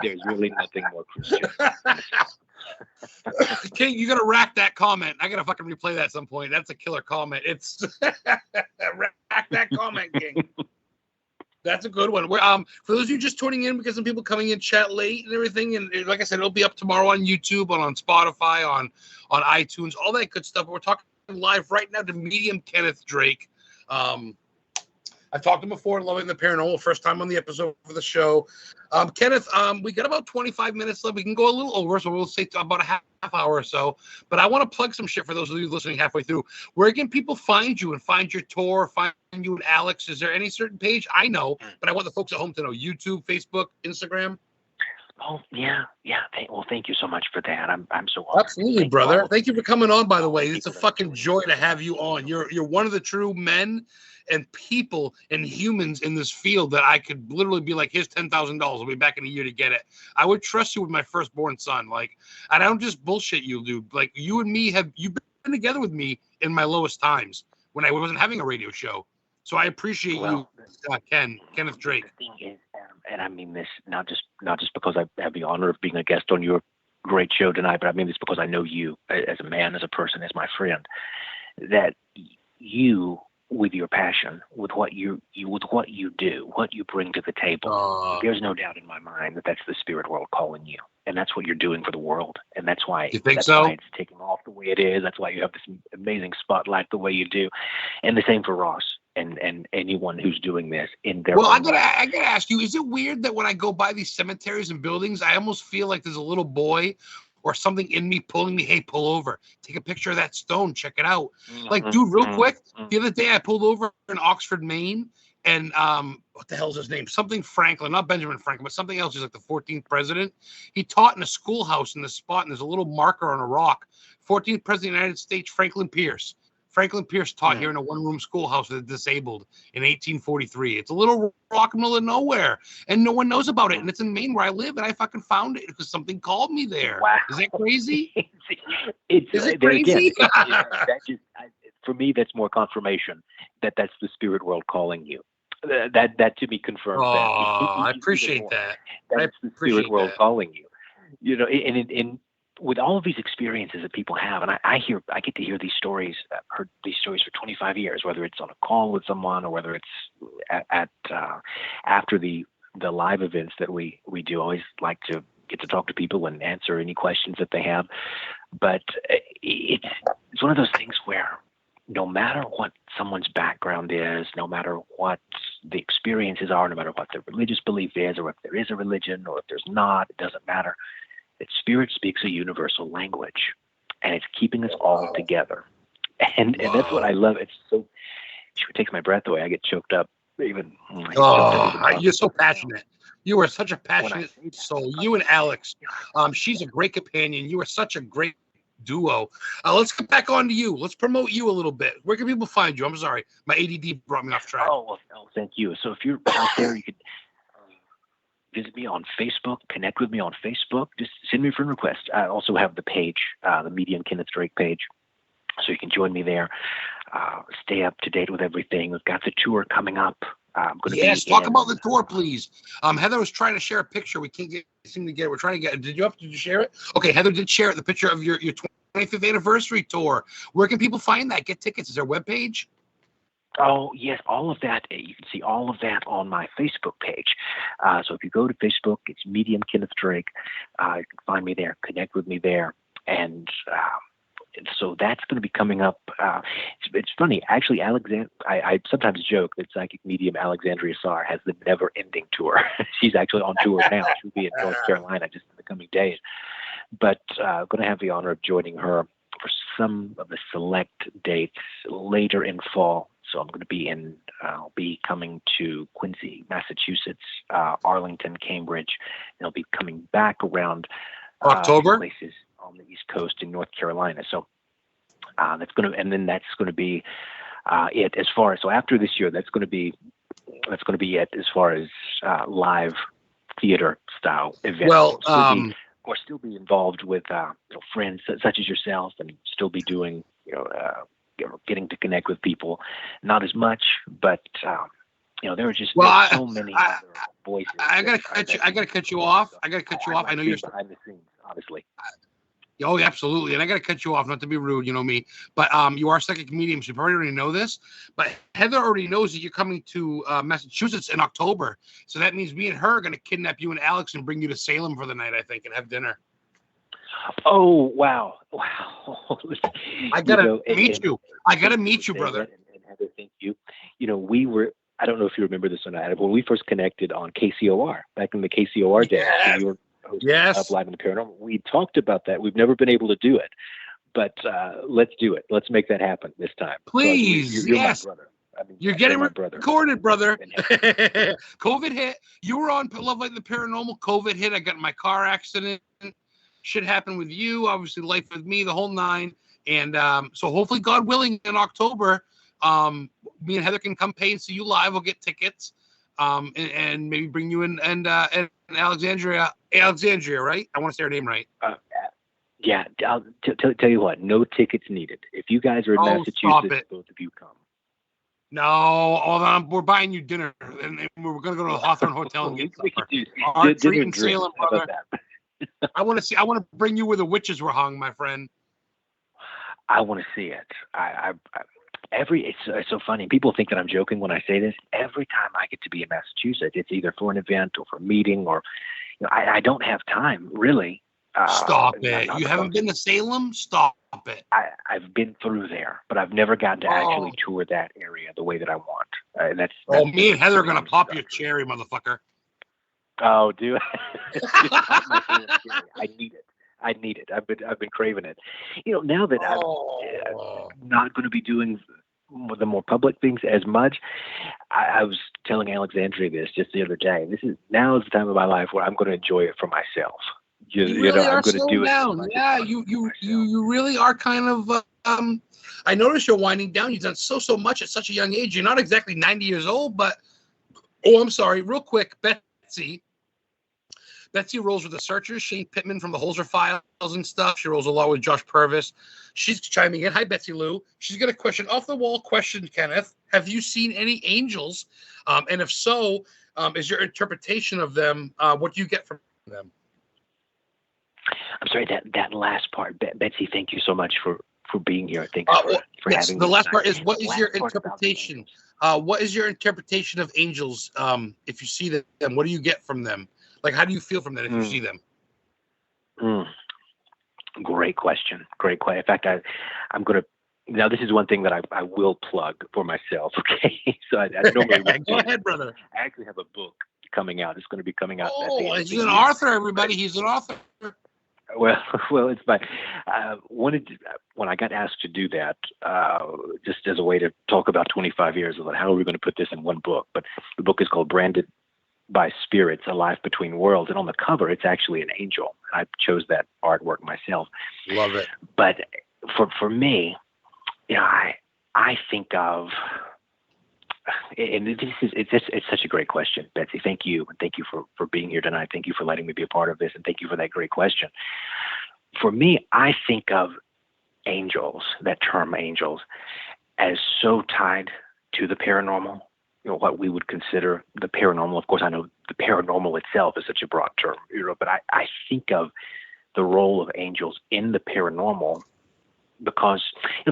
there's really nothing more Christian. King, you gotta rack that comment. I gotta fucking replay that at some point. That's a killer comment. It's rack that comment, King. That's a good one. For those of you just tuning in, because some people coming in chat late and everything, and like I said, it'll be up tomorrow on YouTube, on Spotify, on iTunes, all that good stuff. But we're talking live right now to Medium Kenneth Drake. I've talked to him before, Loving the Paranormal, first time on the episode for the show. Kenneth, we got about 25 minutes left. We can go a little over, so we'll say about a half hour or so. But I want to plug some shit for those of you listening halfway through. Where can people find you and find your tour, find you and Alex? Is there any certain page? I know, but I want the folks at home to know. YouTube, Facebook, Instagram? Oh, yeah. Well, thank you so much for that. I'm so honored. Absolutely, brother. Thank you for coming on, by the way. It's a fucking joy to have you on. You're one of the true men and people and humans in this field that I could literally be like, here's $10,000. I'll be back in a year to get it. I would trust you with my firstborn son. Like, I don't just bullshit you, dude. Like, you and me you've been together with me in my lowest times when I wasn't having a radio show. So I appreciate you, Kenneth Drake. The thing is, and I mean this not just because I have the honor of being a guest on your great show tonight, but I mean this because I know you as a man, as a person, as my friend, that you, with your passion, with what you do, what you bring to the table, there's no doubt in my mind that that's the spirit world calling you, and that's what you're doing for the world, and that's why you think so? Why it's taking off the way it is. That's why you have this amazing spotlight the way you do, and the same for Ross. And anyone who's doing this in their I gotta ask you, is it weird that when I go by these cemeteries and buildings, I almost feel like there's a little boy or something in me pulling me, hey, pull over, take a picture of that stone, check it out. Mm-hmm. Like, dude, real quick, the other day I pulled over in Oxford, Maine, and what the hell's his name? Something Franklin, not Benjamin Franklin, but something else. He's like the 14th president. He taught in a schoolhouse in this spot, and there's a little marker on a rock. 14th president of the United States, Franklin Pierce. Franklin Pierce taught here in a one-room schoolhouse for the disabled in 1843. It's a little rock in the middle of nowhere, and no one knows about it. And it's in Maine where I live, and I fucking found it because something called me there. Wow. Is that crazy? Is it crazy? Again, for me, that's more confirmation that that's the spirit world calling you. That to be confirmed. I appreciate that. That's the spirit world calling you. You know, and with all of these experiences that people have, and I get to hear these stories, heard these stories for 25 years, whether it's on a call with someone or whether it's at after the live events that we do. I always like to get to talk to people and answer any questions that they have. But it's one of those things where no matter what someone's background is, no matter what the experiences are, no matter what their religious belief is, or if there is a religion or if there's not, it doesn't matter. That spirit speaks a universal language, and it's keeping us all together. And that's what I love. It's so, it takes my breath away. I get choked up even. You're so passionate. You are such a passionate soul. You and Alex, she's a great companion. You are such a great duo. Let's get back on to you. Let's promote you a little bit. Where can people find you? I'm sorry. My ADD brought me off track. Oh, thank you. So if you're out there, you could visit me on Facebook, connect with me on Facebook. Just send me a friend request. I also have the page, the Medium Kenneth Drake page, so you can join me there. Stay up to date with everything. We've got the tour coming up. I'm going to be talk about the tour, please. Heather was trying to share a picture. We can't seem to get it. We're trying to get it. Did you share it? Okay, Heather did share it, the picture of your 25th anniversary tour. Where can people find that? Get tickets? Is there a webpage? Oh, yes, all of that. You can see all of that on my Facebook page. So if you go to Facebook, it's Medium Kenneth Drake. You can find me there, connect with me there. And so that's going to be coming up. It's funny, actually. I sometimes joke that psychic medium Alexandria Sarr has the never-ending tour. She's actually on tour now. She'll be in North Carolina just in the coming days. But I'm going to have the honor of joining her for some of the select dates later in fall. So I'm going to be I'll be coming to Quincy, Massachusetts, Arlington, Cambridge, and I'll be coming back around October places on the East Coast in North Carolina. So that's going to be it as far as, so after this year, that's going to be it as far as live theater style events. Well, still be involved with friends such as yourself, and still be doing getting to connect with people. Not as much, but there are just so many other voices. I gotta cut you off. I know you're behind the scenes, obviously. Oh, absolutely. And I got to cut you off, not to be rude, you know me, but you are psychic medium. So you probably already know this, but Heather already knows that you're coming to Massachusetts in October. So that means me and her are going to kidnap you and Alex and bring you to Salem for the night, I think, and have dinner. Oh, wow. I got to meet you. I got to meet you, brother. And Heather, thank you. We were, I don't know if you remember this or not, when we first connected on KCOR, back in the KCOR days, when you were hosting Up Live in the Paranormal, we talked about that. We've never been able to do it, but let's do it. Let's make that happen this time. Please, so, you're my brother. You're getting recorded, brother. COVID hit. You were on Love Live in the Paranormal. COVID hit. I got in my car accident. Shit happened with you. Obviously, life with me, the whole nine. And so hopefully, God willing, in October, me and Heather can come pay and see you live. We'll get tickets, and maybe bring you in and Alexandria, right? I want to say her name right. Yeah, I'll tell you what, no tickets needed. If you guys are in Massachusetts, both of you come. No, we're buying you dinner, and we're going to go to the Hawthorne Hotel and get supper. Our treat in Salem, brother. I want to bring you where the witches were hung, my friend. I want to see it. It's so funny. People think that I'm joking when I say this. Every time I get to be in Massachusetts, it's either for an event or for a meeting, or I don't have time really. Stop it! You haven't been to Salem? Stop it! I've been through there, but I've never gotten to actually tour that area the way that I want. That's me and Heather are gonna pop your cherry, motherfucker. Oh, dude! I need it. I've been craving it. Now that I'm not going to be doing the more public things as much, I was telling Alexandria this just the other day. Now is the time of my life where I'm going to enjoy it for myself. I'm going to do it. Yeah, you really are kind of. I notice you're winding down. You've done so much at such a young age. You're not exactly 90 years old, but I'm sorry. Real quick, Betsy rolls with the Searchers. Shane Pittman from the Holzer Files and stuff. She rolls a lot with Josh Purvis. She's chiming in. Hi, Betsy Lou. She's got a question, off the wall question, Kenneth. Have you seen any angels? And if so, is your interpretation of them? What do you get from them? I'm sorry, that last part, Betsy. Thank you so much for being here. Thank you for having me. The last part is, what is your interpretation? What is your interpretation of angels? If you see them, what do you get from them? Like, how do you feel from that if you see them? Great question. In fact, I'm going to. Now, this is one thing that I will plug for myself. Okay, so I normally go ahead, brother. I actually have a book coming out. It's going to be coming out. He's an author, everybody. He's an author. Well, it's my when I got asked to do that, just as a way to talk about 25 years of how are we going to put this in one book. But the book is called Branded by Spirits, A Life Between Worlds. And on the cover, it's actually an angel. I chose that artwork myself. Love it. But for me, I think of and it's such a great question, Betsy. Thank you, and thank you for being here tonight. Thank you for letting me be a part of this, and thank you for that great question. For me, I think of angels, that term angels, as so tied to the paranormal, what we would consider the paranormal. Of course, I know the paranormal itself is such a broad term, but I think of the role of angels in the paranormal because,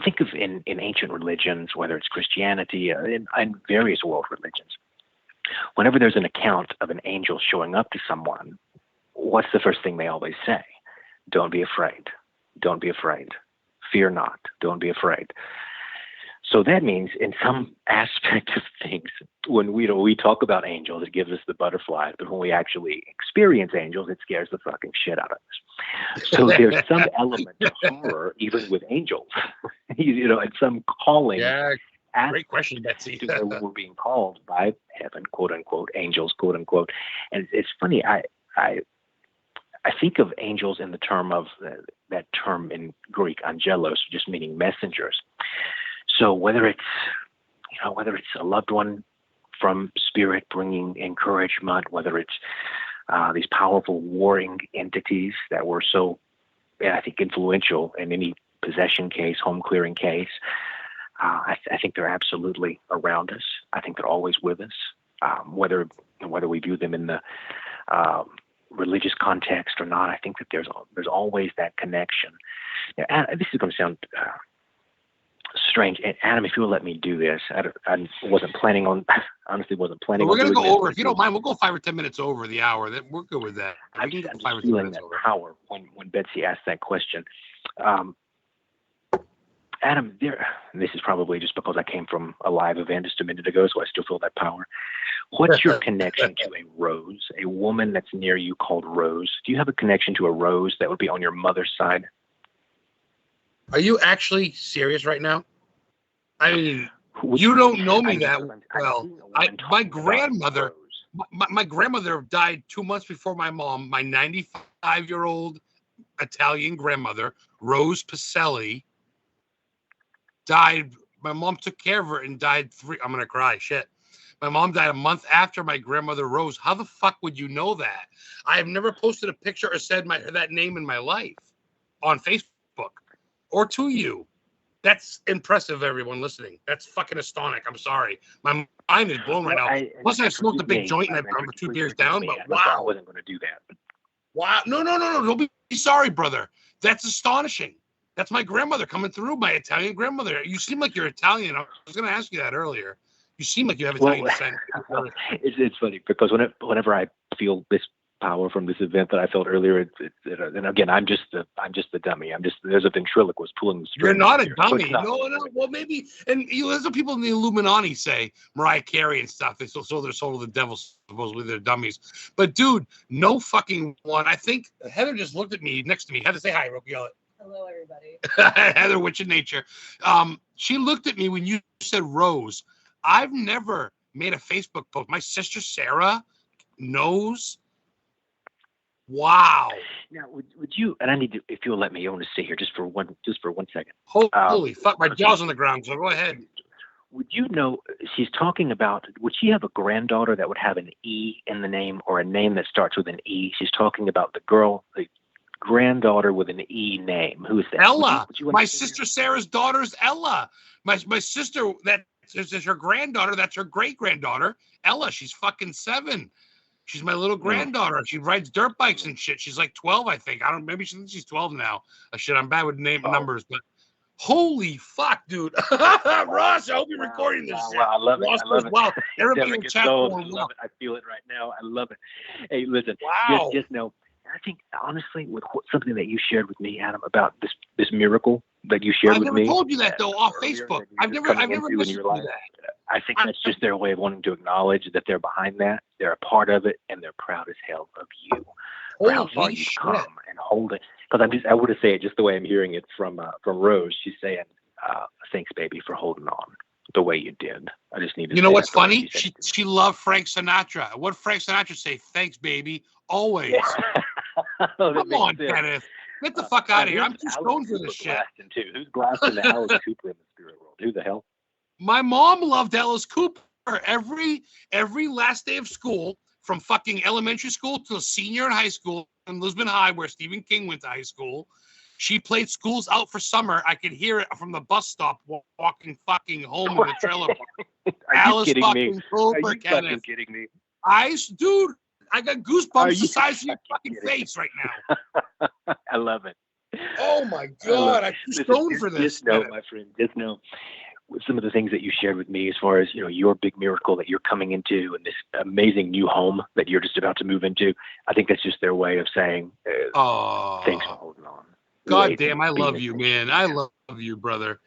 think of in ancient religions, whether it's Christianity and various world religions, whenever there's an account of an angel showing up to someone, what's the first thing they always say? Don't be afraid. Don't be afraid. Fear not. Don't be afraid. So that means in some aspect of things, when we talk about angels, it gives us the butterflies, but when we actually experience angels, it scares the fucking shit out of us. So there's some element of horror even with angels, and some calling. Yeah, great question, Betsy. To where we're being called by heaven, quote unquote, angels, quote unquote. And it's funny, I think of angels in the term of that term in Greek, angelos, just meaning messengers. So whether it's a loved one from spirit bringing encouragement, whether it's these powerful warring entities that were so, I think, influential in any possession case, home clearing case, I think they're absolutely around us. I think they're always with us, whether we view them in the religious context or not. I think that there's always that connection. Now, this is going to sound strange. And Adam, if you will let me do this, I wasn't planning on. Honestly, wasn't planning. We're going to go over. If you don't mind, we'll go 5 or 10 minutes over the hour. We're good with that. I'm just feeling that power when Betsy asked that question. Adam, this is probably just because I came from a live event just a minute ago, so I still feel that power. What's your connection to a rose, a woman that's near you called Rose? Do you have a connection to a rose that would be on your mother's side? Are you actually serious right now? I mean, you don't know me that well. My grandmother died 2 months before my mom. My 95-year-old Italian grandmother, Rose Pacelli, died. My mom took care of her and died I'm going to cry. Shit. My mom died a month after my grandmother Rose. How the fuck would you know that? I have never posted a picture or said that name in my life on Facebook or to you. That's impressive, everyone listening. That's fucking astonishing. I'm sorry. My mind is blown right now. Plus, I smoked a big joint and I'm 2 beers down, but wow. I wasn't going to do that. Wow. No. Don't be sorry, brother. That's astonishing. That's my grandmother coming through, my Italian grandmother. You seem like you're Italian. I was going to ask you that earlier. You seem like you have Italian descent. It's funny because whenever I feel this power from this event that I felt earlier, and again, I'm just the dummy. There's a ventriloquist pulling the strings. You're not a dummy. No. Well, maybe, and that's what people in the Illuminati say. Mariah Carey and stuff. They sold their soul to the devil. Supposedly they're dummies. But dude, no fucking one. I think Heather just looked at me next to me. Heather, say hi, Rocky. Hello, everybody. Heather, witch in nature. She looked at me when you said Rose. I've never made a Facebook post. My sister Sarah knows. Wow. Now, would you? And I need to, if you'll let me, I want to sit here just for one second. Holy fuck! My jaw's on the ground. So go ahead. Would you know? She's talking about. Would she have a granddaughter that would have an E in the name, or a name that starts with an E? She's talking about the granddaughter with an E name. Who is that? Ella. Would you my sister Sarah's daughter's Ella. My sister, that is her granddaughter. That's her great granddaughter, Ella. She's fucking 7. She's my little granddaughter. She rides dirt bikes and shit. She's like 12, I think. Maybe she's 12 now. Shit, I'm bad with numbers, but holy fuck, dude. Ross, I hope you're recording this shit. Wow, I love Ross it. I love it. Wow. Everybody in chat going well. I feel it right now. I love it. Hey, listen. Wow. Just know, I think honestly, with something that you shared with me, Adam, about this miracle that you shared with me. I never told you that though off Facebook. I've never listened to that. I think that's just their way of wanting to acknowledge that they're behind that, they're a part of it, and they're proud as hell of you for how far you've come and hold it. Because I would have said it just the way I'm hearing it from Rose. She's saying, "Thanks, baby, for holding on the way you did." I just need to. You know what's funny? She loved Frank Sinatra. What Frank Sinatra say? "Thanks, baby, always." Come on, Kenneth. Get the fuck out of here. I'm too stoned for this shit. Who's blasting the Alice Cooper in the spirit world? Who the hell? My mom loved Alice Cooper. every last day of school, from fucking elementary school to senior in high school in Lisbon High, where Stephen King went to high school. She played Schools Out for Summer. I could hear it from the bus stop walking fucking home in the trailer park. Are you kidding me? Cooper, Are you Kenneth. fucking kidding me? Dude, I got goosebumps the size of your fucking face right now. I love it. Oh my God, I'm too stoned for this. Just know, my friend, just know some of the things that you shared with me as far as, your big miracle that you're coming into and this amazing new home that you're just about to move into. I think that's just their way of saying, thanks for holding on. God damn, I love you, man. I love you, brother.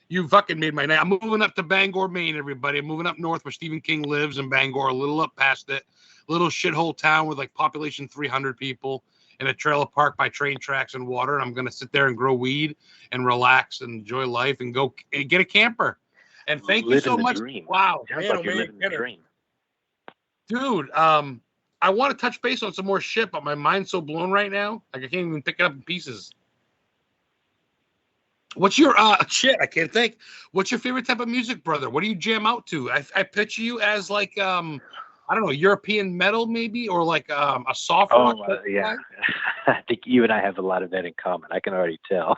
You fucking made my night. I'm moving up to Bangor, Maine, everybody. I'm moving up north where Stephen King lives in Bangor, a little up past it. Little shithole town with like population 300 people in a trailer park by train tracks and water. And I'm going to sit there and grow weed and relax and enjoy life and go and get a camper. And thank you so much. Dream. Wow. Sounds like you're living the dream. Dude, I want to touch base on some more shit, but my mind's so blown right now. Like I can't even pick it up in pieces. What's your shit? I can't think. What's your favorite type of music, brother? What do you jam out to? I picture you as like I don't know, European metal maybe, or like a soft rock. Yeah. I think you and I have a lot of that in common. I can already tell.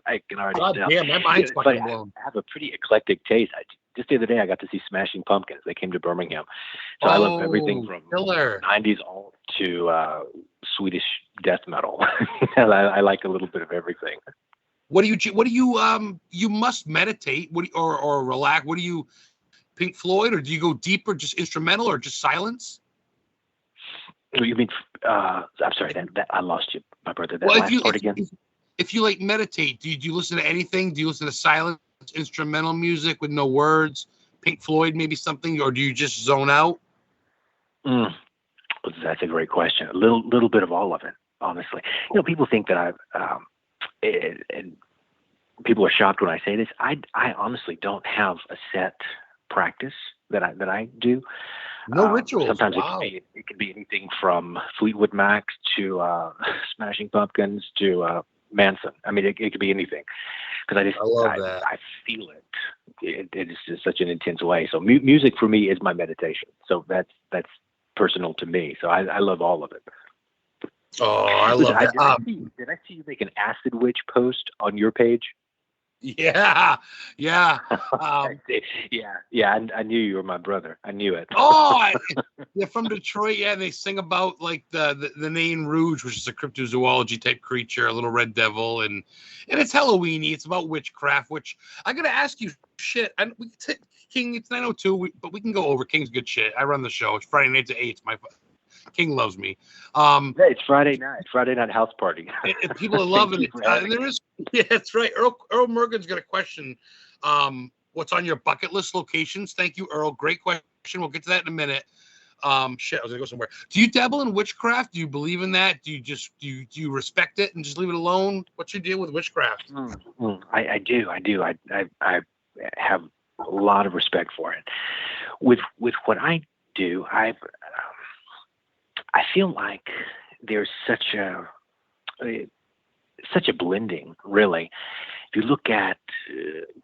I can already tell. Damn, my mind's fucking blown. I have a pretty eclectic taste. Just the other day, I got to see Smashing Pumpkins. They came to Birmingham, so I love everything from 90s alt to Swedish death metal. I like a little bit of everything. What do you you must meditate or relax? What do you, Pink Floyd, or do you go deeper, just instrumental or just silence? You mean I'm sorry, that I lost you, my brother. That last part again. If you like meditate, do you listen to anything? Do you listen to silence, instrumental music with no words, Pink Floyd, maybe something, or do you just zone out? That's a great question. A little bit of all of it, honestly. People think that I've and people are shocked when I say this. I honestly don't have a set practice that I do. No rituals. Sometimes it can be anything from Fleetwood Mac to Smashing Pumpkins to Manson. I mean, it could be anything because I feel it. It is just such an intense way. So music for me is my meditation. So that's personal to me. So I love all of it. Oh, I love that. Did I see you make an Acid Witch post on your page? Yeah. Yeah. I knew you were my brother. I knew it. They're from Detroit. Yeah, they sing about like the Nain Rouge, which is a cryptozoology type creature, a little red devil, and it's Halloweeny. It's about witchcraft. Which I gotta ask you, shit. And King, it's 9:02, but we can go over King's good shit. I run the show. It's Friday nights at 8. King loves me. It's Friday night house party. And people are loving it. And there is, that's right. Earl Morgan's got a question. What's on your bucket list locations? Thank you, Earl. Great question. We'll get to that in a minute. Shit, I was gonna go somewhere. Do you dabble in witchcraft? Do you believe in that? Do you respect it and just leave it alone? What's your deal with witchcraft? I do. I have a lot of respect for it. With what I do, I feel like there's such a blending, really. If you look at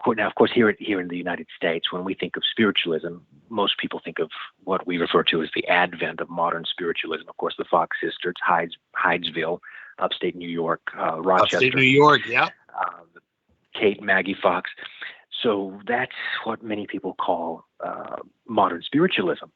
now, of course, here in the United States, when we think of spiritualism, most people think of what we refer to as the advent of modern spiritualism. Of course, the Fox sisters, Hydesville, upstate New York, Rochester, upstate New York, yeah, Kate, Maggie Fox. So that's what many people call modern spiritualism.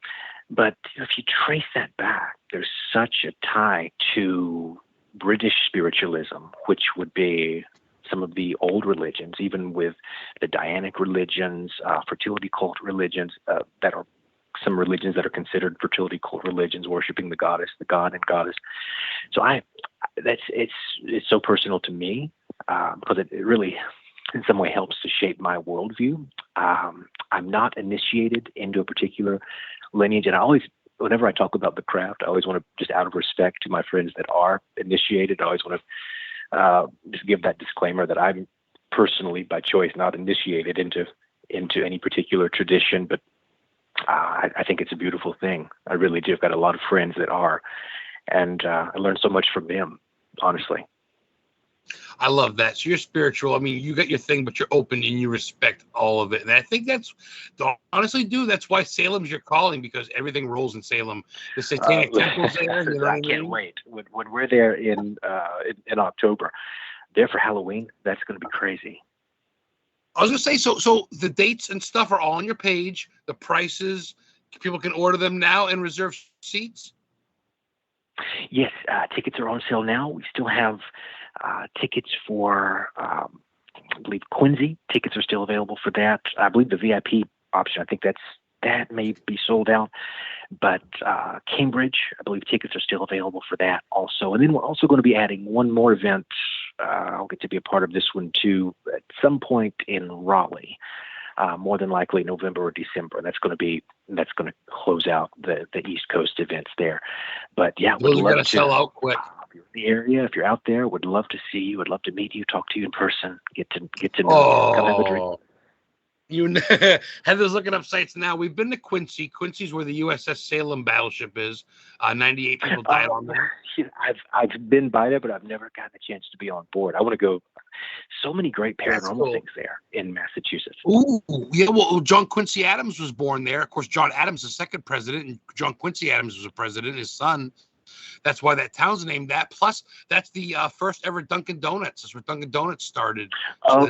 But if you trace that back, there's such a tie to British spiritualism, which would be some of the old religions, even with the Dianic religions, fertility cult religions, that are some religions that are considered fertility cult religions, worshiping the goddess, the god and goddess. So it's so personal to me because it really, in some way, helps to shape my worldview. I'm not initiated into a particular lineage, and whenever I talk about the craft, I always want to, just out of respect to my friends that are initiated, I always want to just give that disclaimer that I'm personally, by choice, not initiated into any particular tradition, but I think it's a beautiful thing. I really do. I've got a lot of friends that are, and I learned so much from them, honestly. I love that. So you're spiritual. I mean, you got your thing, but you're open and you respect all of it. And I think honestly, dude, that's why Salem's your calling, because everything rolls in Salem. The Satanic Temple's there. You know what I can't mean? wait. When we're there in October, there for Halloween, that's going to be crazy. I was gonna say, so the dates and stuff are all on your page. The prices, people can order them now and reserve seats. Yes, tickets are on sale now. We still have tickets for, I believe, Quincy. Tickets are still available for that. I believe the VIP option, I think that may be sold out. But Cambridge, I believe tickets are still available for that also. And then we're also going to be adding one more event. I'll get to be a part of this one too at some point in Raleigh. More than likely November or December. That's going to close out the East Coast events there. But yeah, those are going to sell out quick. If you're in the area, if you're out there, would love to see you. Would love to meet you, talk to you in person, get to know you. Come have a drink. Heather's looking up sites now. We've been to Quincy. Quincy's where the USS Salem battleship is. 98 people died on there. I've been by there, but I've never gotten a chance to be on board. I want to go. So many great paranormal things there in Massachusetts. Ooh, yeah. Well, John Quincy Adams was born there. Of course, John Adams, the second president, and John Quincy Adams was a president. His son. That's why that town's named that. Plus, that's the first ever Dunkin' Donuts. That's where Dunkin' Donuts started. Oh,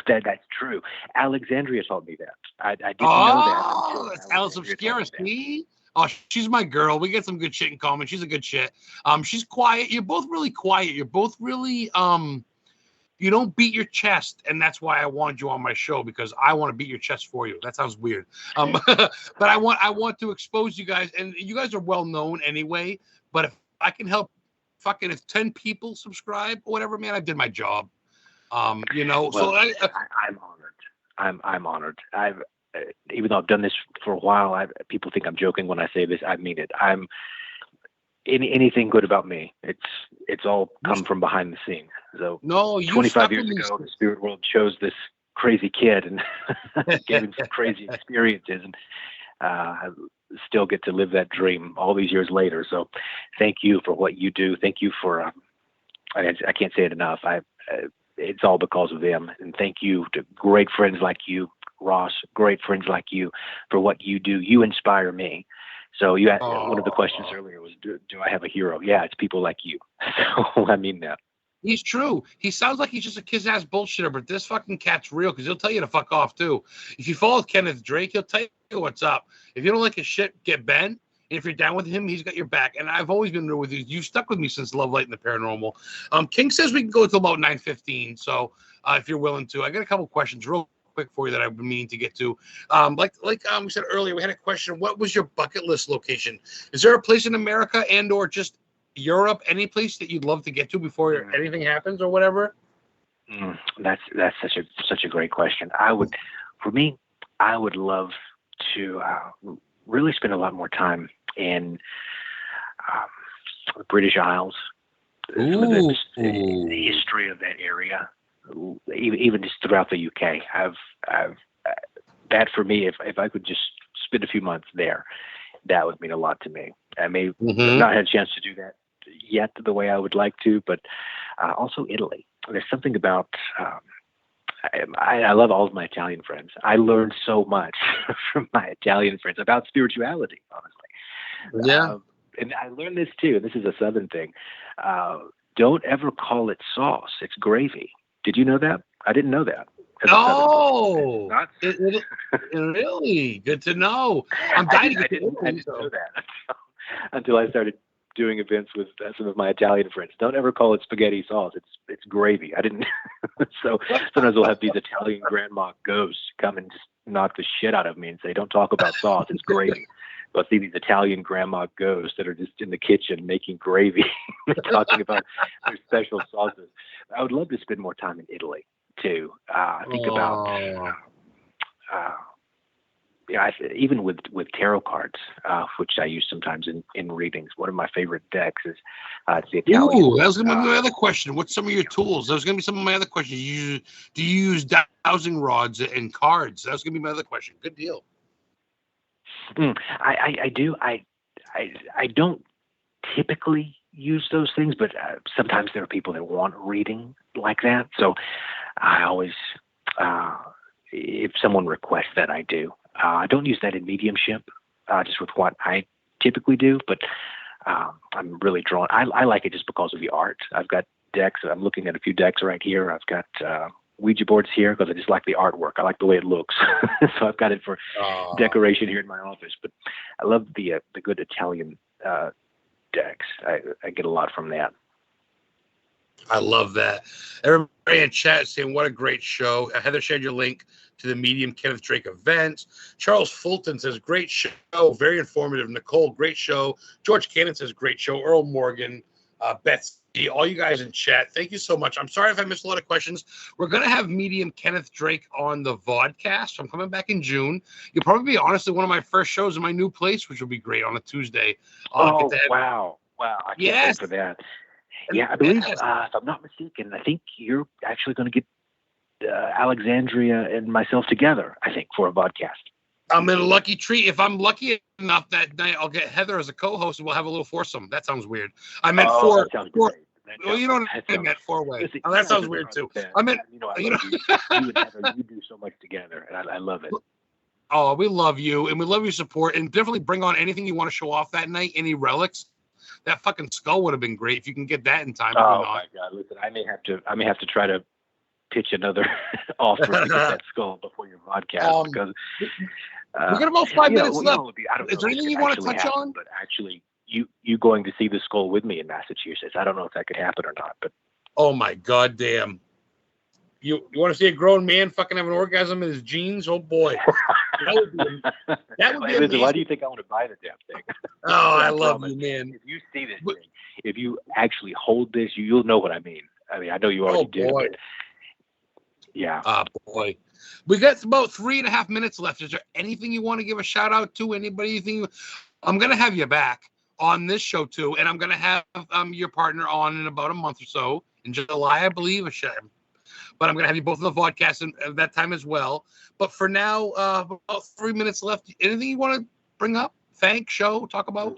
that's true. Alexandria taught me that. I didn't know that. Oh, that's Alice Obscura. See? Oh, she's my girl. We get some good shit in common. She's a good shit. She's quiet. You're both really quiet. You're both really you don't beat your chest, and that's why I wanted you on my show, because I want to beat your chest for you. That sounds weird. But I want to expose you guys, and you guys are well known anyway. But if I can help, if 10 people subscribe or whatever, man, I did my job. You know. Well, so I'm honored. I'm honored. Even though I've done this for a while, people think I'm joking when I say this. I mean it. Anything good about me, it's all come from behind the scenes. So no, 25 years ago, the spirit world chose this crazy kid and gave him some crazy experiences, and I still get to live that dream all these years later. So thank you for what you do. Thank you for, I can't say it enough. It's all because of them. And thank you to great friends like you, Ross, great friends like you, for what you do. You inspire me. So you asked, one of the questions earlier was, do I have a hero? Yeah, it's people like you. So I mean that. He's true. He sounds like he's just a kiss-ass bullshitter, but this fucking cat's real, because he'll tell you to fuck off, too. If you follow Kenneth Drake, he'll tell you what's up. If you don't like his shit, get bent. And if you're down with him, he's got your back. And I've always been real with you. You've stuck with me since Love, Light, and the Paranormal. King says we can go until about 9:15, so if you're willing to. I got a couple questions real quick for you that I've been meaning to get to. Like we said earlier, we had a question. What was your bucket list location? Is there a place in America and or just Europe, any place that you'd love to get to before anything happens or whatever? That's such a great question. I would love to really spend a lot more time in the British Isles. Some of the history of that area, even just throughout the UK. That for me, if I could just spend a few months there, that would mean a lot to me. I may not had a chance to do that yet the way I would like to, but also Italy. There's something about I love all of my Italian friends. I learned so much from my Italian friends about spirituality, honestly. Yeah. And I learned this too. This is a Southern thing. Don't ever call it sauce. It's gravy. Did you know that? I didn't know that. Oh, really? Good to know. I'm dying to get to know that until I started doing events with some of my Italian friends. Don't ever call it spaghetti sauce. It's gravy. I didn't. So sometimes we'll have these Italian grandma ghosts come and just knock the shit out of me and say, "Don't talk about sauce. It's gravy." So I see these Italian grandma ghosts that are just in the kitchen making gravy, talking about their special sauces. I would love to spend more time in Italy too. Think about. Even with tarot cards, which I use sometimes in readings. One of my favorite decks is it's the Italian. Ooh, that was going to be my other question. What's some of your tools? That was going to be some of my other questions. Do you use dowsing rods and cards? That was going to be my other question. Good deal. I do. I don't typically use those things, but sometimes there are people that want reading like that. So I always, if someone requests that, I do. I don't use that in mediumship, just with what I typically do, but I'm really drawn. I like it just because of the art. I've got decks. I'm looking at a few decks right here. I've got Ouija boards here because I just like the artwork. I like the way it looks. So I've got it for decoration here in my office. But I love the good Italian decks. I get a lot from that. I love that. Everybody in chat saying, what a great show. Heather shared your link to the Medium Kenneth Drake event. Charles Fulton says, great show, very informative. Nicole, great show. George Cannon says, great show. Earl Morgan, Betsy, all you guys in chat, thank you so much. I'm sorry if I missed a lot of questions. We're going to have Medium Kenneth Drake on the vodcast. I'm coming back in June. You'll probably be honestly one of my first shows in my new place, which will be great on a Tuesday. Wow. I can't wait for that. Yeah, I believe, if I'm not mistaken, I think you're actually going to get Alexandria and myself together, I think, for a podcast. I'm in a lucky treat. If I'm lucky enough that night, I'll get Heather as a co-host and we'll have a little foursome. That sounds weird. I meant four. Well, you know what I meant, four-way. Oh, that sounds weird too. I meant, you and Heather, you do so much together, and I love it. Oh, we love you, and we love your support, and definitely bring on anything you want to show off that night. Any relics. That fucking skull would have been great if you can get that in time. Oh my God! Listen, I may have to try to pitch another offer to get that skull before your podcast because we got about 5 minutes left. Is there anything you want to touch on? But actually, you going to see the skull with me in Massachusetts? I don't know if that could happen or not. But oh my God, damn! You want to see a grown man fucking have an orgasm in his jeans? Oh boy, that would be amazing. Why do you think I want to buy the damn thing? Oh, I love you, man. If you see this thing, if you actually hold this, you'll know what I mean. I mean, I know you already did. But yeah. Oh boy, we got about 3.5 minutes left. Is there anything you want to give a shout out to? Anybody you think? I'm gonna have you back on this show too, and I'm gonna have your partner on in about a month or so in July, I believe. But I'm going to have you both on the podcast at that time as well. But for now, about 3 minutes left. Anything you want to bring up? Thank, show, talk about?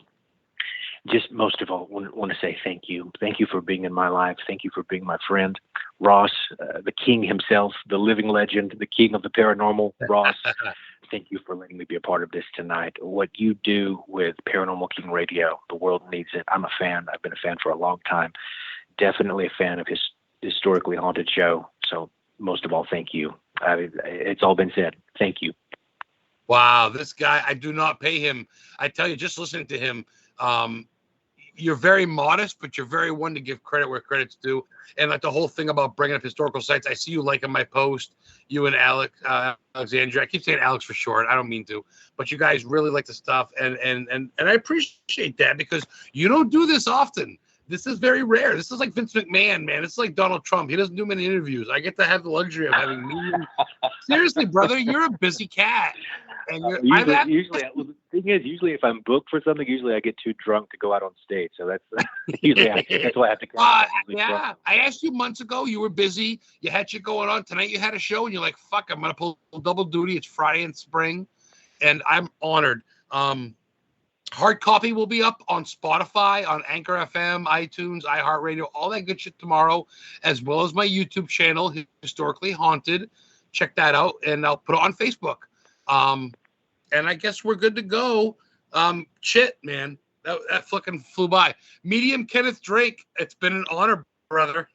Just most of all, want to say thank you. Thank you for being in my life. Thank you for being my friend. Ross, the king himself, the living legend, the king of the paranormal, Ross. Thank you for letting me be a part of this tonight. What you do with Paranormal King Radio, the world needs it. I'm a fan. I've been a fan for a long time. Definitely a fan of his historically haunted show. So most of all, thank you. It's all been said. Thank you. Wow, this guy, I do not pay him. I tell you, just listening to him, you're very modest, but you're very one to give credit where credit's due. And like the whole thing about bringing up historical sites, I see you liking my post, you and Alexandria. I keep saying Alex for short. I don't mean to, but you guys really like the stuff. And I appreciate that because you don't do this often. This is very rare. This is like Vince McMahon, man. It's like Donald Trump. He doesn't do many interviews. I get to have the luxury of having me. Seriously, brother, you're a busy cat. And the thing is, usually if I'm booked for something, usually I get too drunk to go out on stage. So that's usually that's why I have to. Yeah, I asked you months ago. You were busy. You had shit going on. Tonight you had a show, and you're like, "Fuck, I'm gonna pull double duty. It's Friday in spring," and I'm honored. Hard copy will be up on Spotify, on Anchor FM, iTunes, iHeartRadio, all that good shit tomorrow, as well as my YouTube channel, Historically Haunted. Check that out, and I'll put it on Facebook. And I guess we're good to go. Shit, man, that fucking flew by. Medium Kenneth Drake, it's been an honor, brother.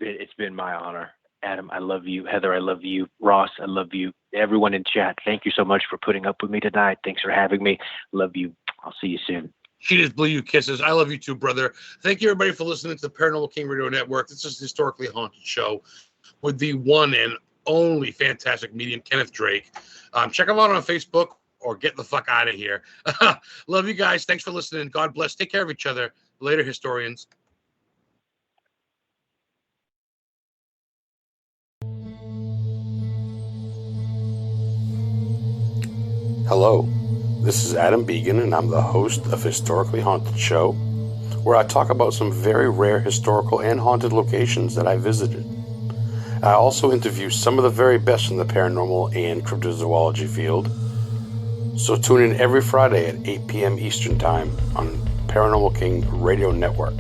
It's been my honor. Adam, I love you. Heather, I love you. Ross, I love you. Everyone in chat, thank you so much for putting up with me tonight. Thanks for having me. Love you. I'll see you soon. She just blew you kisses. I love you too, brother. Thank you, everybody, for listening to the Paranormal King Radio Network. This is the Historically Haunted Show with the one and only fantastic medium, Kenneth Drake. Check him out on Facebook or get the fuck out of here. Love you guys. Thanks for listening. God bless. Take care of each other. Later, historians. Hello, this is Adam Began, and I'm the host of Historically Haunted Show, where I talk about some very rare historical and haunted locations that I visited. I also interview some of the very best in the paranormal and cryptozoology field. So tune in every Friday at 8 p.m. Eastern Time on Paranormal King Radio Network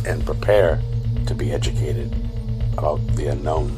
and prepare to be educated about the unknown.